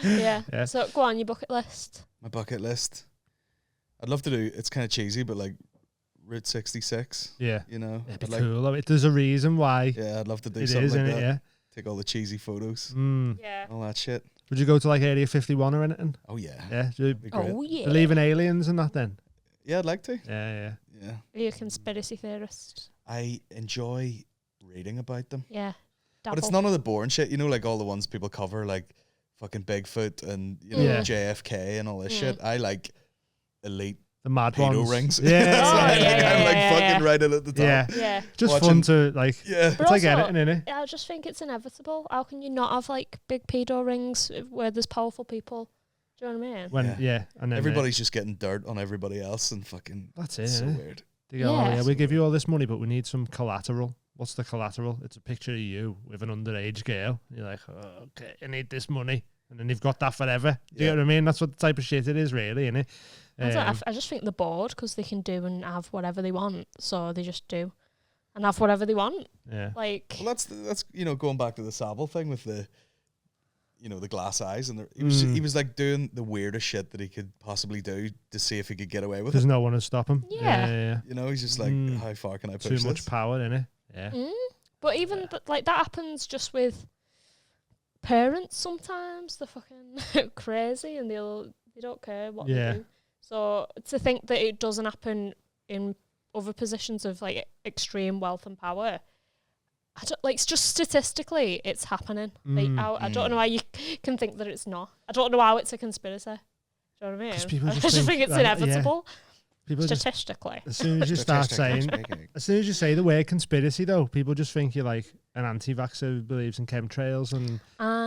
Yeah. Yeah. So go on your bucket list. My bucket list. I'd love to do. It's kind of cheesy, but like Route 66. Yeah. You know. It'd be I'd like, cool. though. There's a reason why Yeah, I'd love to do it something is, like isn't that. it? Yeah. Take all the cheesy photos, Yeah. all that shit. Would you go to like Area 51 or anything? Oh yeah. Yeah. Do you That'd be great. Oh yeah. believe in aliens and that then? Yeah, I'd like to. Yeah. Yeah. Are you a conspiracy theorist? I enjoy reading about them. Yeah. But it's Dabble. none of the boring shit, you know, like all the ones people cover, like fucking Bigfoot and you know Yeah. JFK and all this shit. I like elite The mad pedo ones. rings. Yeah. That's Oh, like, yeah, I'm like yeah, fucking yeah. right in at the top. Yeah. Yeah. Just Watching- fun to like. Yeah. It's like also- editing, innit? I just think it's inevitable. How can you not have like big pedo rings where there's powerful people? Do you know what I mean? When Yeah. yeah, and then Everybody's just getting dirt on everybody else and fucking that's it. it's so innit? weird. They go, oh, Yeah. yeah, we give you all this money, but we need some collateral. What's the collateral? It's a picture of you with an underage girl. You're like, oh, okay, I need this money. And then you've got that forever. Do you Yeah. know what I mean? That's what the type of shit it is, really, innit? I just think they're bored because they can do and have whatever they want. So they just do and have whatever they want. Yeah. Like, Well, that's you know going back to the Savile thing with the, you know, the glass eyes and he was like doing the weirdest shit that he could possibly do to see if he could get away with There's it. no one to stop him. Yeah. You know, he's just like, how far can I push Too this? much power, innit? Yeah. but even but like that happens just with parents sometimes. They're fucking crazy and they don't care what Yeah. they do. So to think that it doesn't happen in other positions of like extreme wealth and power, I don't, like, it's just statistically it's happening. Like I don't know how you can think that it's not. I don't know how it's a conspiracy. Do you know what I 'Cause mean? people I just just think think it's that- yeah. inevitable People just, statistically. as soon as you start saying, as soon as you say the word conspiracy, though, people just think you're like an anti-vaxxer who believes in chemtrails and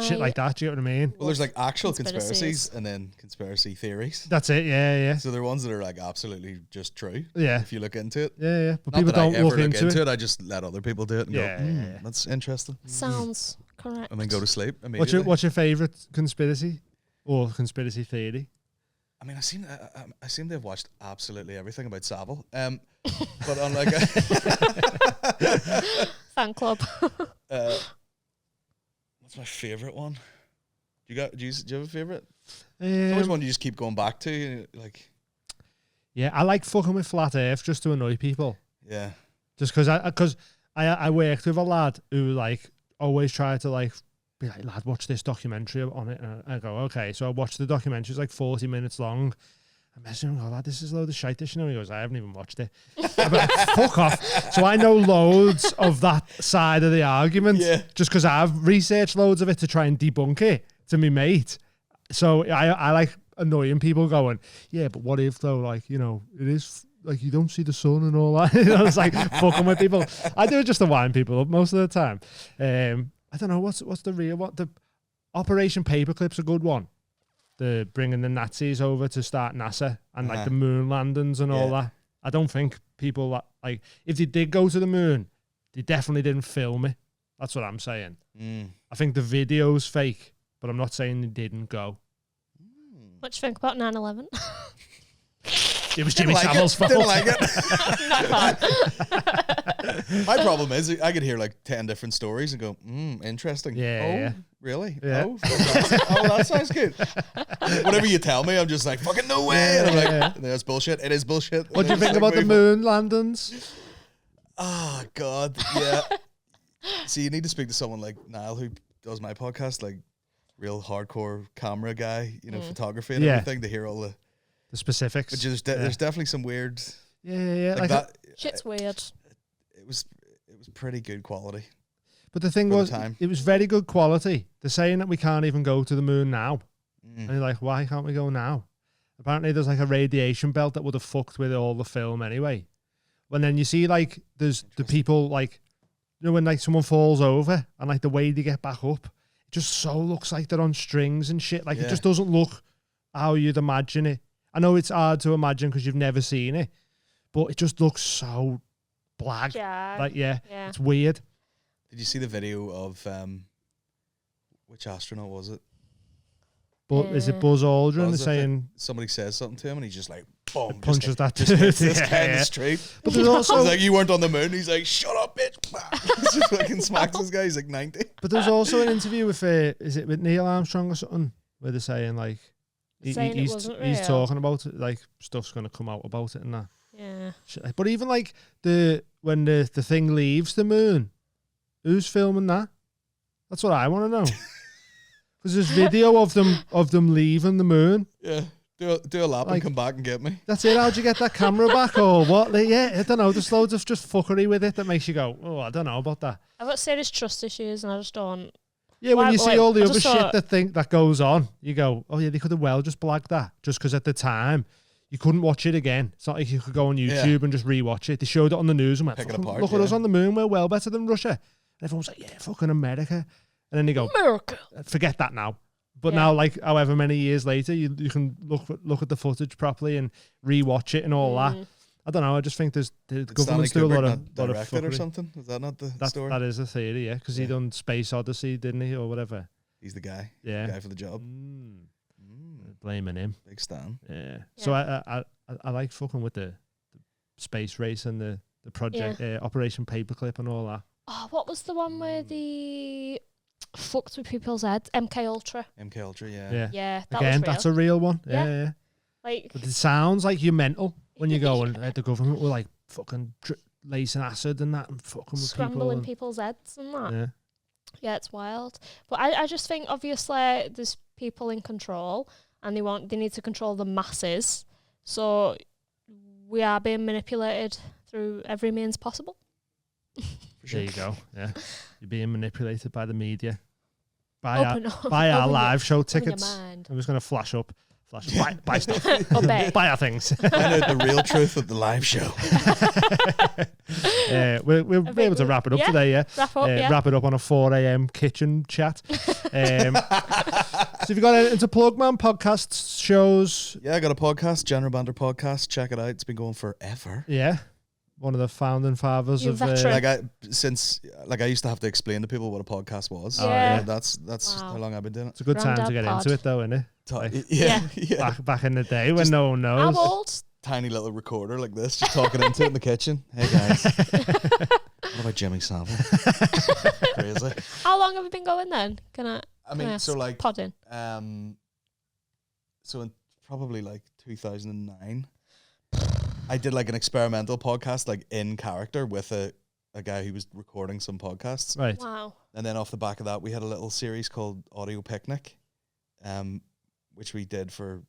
shit like that. Do you know what I mean? Well, there's like actual Conspiracies. conspiracies and then conspiracy theories. That's it. Yeah. So there are ones that are like absolutely just true. Yeah. If you look into it. Yeah. But Not people that I don't ever look look into it. I just let other people do it and Yeah, go, yeah. that's interesting. Sounds correct. And then go to sleep immediately. What's your favourite conspiracy or conspiracy theory? I mean, I seem to have watched absolutely everything about Savile. But on like Fan club. what's my favourite one? Do you have a favourite? There's always one you just keep going back to, like Yeah, I like fucking with flat Earth just to annoy people. yeah. Just because I worked with a lad who like always tried to like be like, lad, watch this documentary on it. And I go, okay. So I watched the documentary. It's like 40 minutes long. I messaged him, lad, this is a load of shite. This, you know, he goes, I haven't even watched it. I'm like, fuck off. So I know loads of that side of the argument, just because I've researched loads of it to try and debunk it to me mate. So I like annoying people going, yeah, but what if though, like, you know, it is like you don't see the sun and all that. You know, it's like fucking with people. I do it just to wind people up most of the time. I don't know what's the real one. The Operation Paperclip's a good one. The bringing the Nazis over to start NASA and like the moon landings and all that. I don't think people that, like, if they did go to the moon, they definitely didn't film it. That's what I'm saying. I think the video's fake, but I'm not saying they didn't go. What do you think about 9/11? It was Jimmy Savile's fault. Didn't like it. My problem is I could hear like 10 different stories and go, interesting. Yeah. Really? Yeah. Oh, that sounds good. Whatever you tell me, I'm just like, fucking no way. And I'm like, that's bullshit. It is bullshit. What do you think about the moon landings? Oh, God. Yeah. See, you need to speak to someone like Niall, who does my podcast, like real hardcore camera guy, you know, photography and everything, to hear all the specifics. But there's definitely some weird. Yeah. Like that. Shit's weird. It was pretty good quality. But the thing was, it was very good quality. They're saying that we can't even go to the moon now. And you're like, why can't we go now? Apparently there's like a radiation belt that would have fucked with all the film anyway. And then you see like there's the people like, you know, when like someone falls over and like the way they get back up, it just so looks like they're on strings and shit. Like it just doesn't look how you'd imagine it. I know it's hard to imagine because you've never seen it, but it just looks so black. Like, it's weird. Did you see the video of which astronaut was it? But is it Buzz Aldrin saying somebody says something to him and he's just like, boom, punches that dude this guy in the street. But there's also he's like, you weren't on the moon. He's like, shut up, bitch. He just fucking smacks this guy. He's like 90. But there's also an interview with is it with Neil Armstrong or something where they're saying like he's talking about it, like stuff's gonna come out about it and that. Yeah. But even like when the thing leaves the moon, who's filming that? That's what I want to know. Because there's video of them leaving the moon. Yeah. Do a lap and come back and get me. That's it. How'd you get that camera back or what? I don't know. There's loads of just fuckery with it that makes you go, oh, I don't know about that. I've got serious trust issues and I just don't. Yeah, when you see all the other shit that goes on, you go, oh yeah, they could have well just blagged that. Just because at the time, you couldn't watch it again. It's not like you could go on YouTube and just rewatch it. They showed it on the news and went, look at us on the moon. We're well better than Russia. And everyone's like, yeah, fucking America. And then they go, America. Forget that now. But now, like, however many years later, you can look at the footage properly and rewatch it and all that. I don't know. I just think the government's do a lot of directed or something. Is that not the story? That is a theory, yeah. Because he done Space Odyssey, didn't he, or whatever? He's the guy. Yeah, the guy for the job. Blaming him. Big Stan. Yeah. So I like fucking with the space race and the project Operation Paperclip and all that. Oh, what was the one where the fucked with people's heads? MK Ultra. MK Ultra, yeah. Yeah, that again, was real. that's a real one. Yeah. Like, but it sounds like you're mental when you go and the government were like fucking lacing acid and that and fucking with scrambling people people's heads and that. Yeah. Yeah, it's wild. But I just think obviously there's people in control and they need to control the masses. So we are being manipulated through every means possible. There you go. Yeah. You're being manipulated by the media. Buy our live show tickets. I'm just going to flash up. Buy stuff. Buy our things. Find out the real truth of the live show. We'll be able to wrap it up today, yeah? Wrap it up on a 4 a.m. kitchen chat. So if you got anything to plug, man, podcasts, shows? Yeah, I got a podcast, General Banter Podcast. Check it out. It's been going forever. Yeah. One of the founding fathers of I used to have to explain to people what a podcast was. Yeah. That's how long I've been doing it. It's a good time to get into it though, isn't it? Back in the day when no one knows. How old? Tiny little recorder like this, just talking into it in the kitchen. Hey guys. What about Jimmy Savile? Crazy. How long have you been going then? Podding. So in probably like 2009. I did like an experimental podcast, like in character with a guy who was recording some podcasts. Right. Wow. And then off the back of that, we had a little series called Audio Picnic, which we did for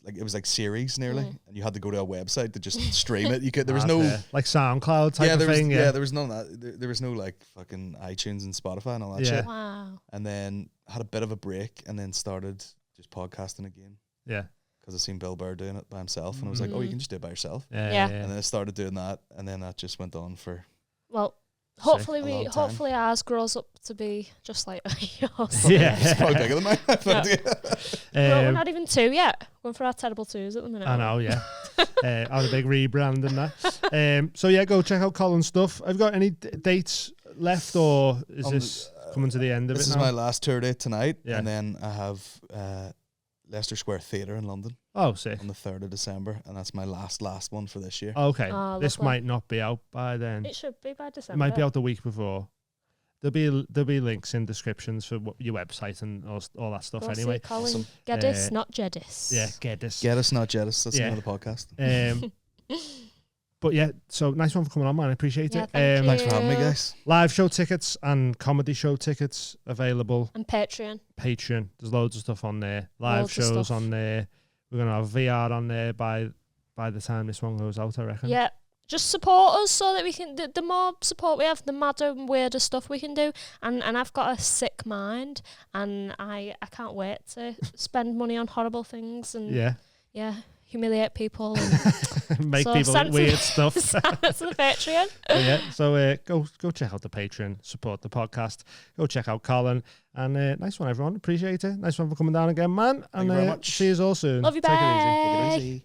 like it was like series nearly, and you had to go to a website to just stream it. You could there was no like SoundCloud type there of thing. there was none of that. There was no like fucking iTunes and Spotify and all that shit. Wow. And then had a bit of a break, and then started just podcasting again. Yeah. Because I seen Bill Burr doing it by himself, and I was like, oh, you can just do it by yourself. Yeah. And then I started doing that, and then that just went on for. Well, hopefully ours grows up to be just like yours. Yeah. It's probably bigger than mine. We're not even 2 yet. Going for our terrible 2s at the minute. I know, yeah. Had a big rebrand and that. So yeah, go check out Colin's stuff. Have you got any dates left, or is this coming to the end of it now? This is my last tour date tonight, Yeah. and then I have Leicester Square Theatre in London Oh, sick. on the 3rd of December, and that's my last one for this year. Okay, Oh, this lovely. might not be out by then. It should be by It December. might be out the week before. There'll be links in descriptions for your website and all that stuff. Go Anyway, see Colin Awesome. Geddis, not Geddis. yeah, Geddis. Geddis, not Geddis. That's Yeah. the name of the podcast. But yeah, so nice one for coming on, man. I appreciate Yeah, it. thank you. Thanks for having me, guys. Live show tickets and comedy show tickets available. And Patreon. Patreon. There's loads of stuff on there. Live Loads of shows stuff. on there. We're gonna have VR on there by the time this one goes out, I reckon. Yeah. Just support us so that we can. The more support we have, the madder and weirder stuff we can do. And I've got a sick mind, and I can't wait to spend money on horrible things and Yeah. humiliate people. And Make So people send eat weird stuff. that's the Patreon. But yeah, so go check out the Patreon, support the podcast. Go check out Colin, and nice one, everyone. Appreciate it. Nice one for coming down again, man. Thank you very much. See you all soon. Love you, Take it easy. bye. Take it easy.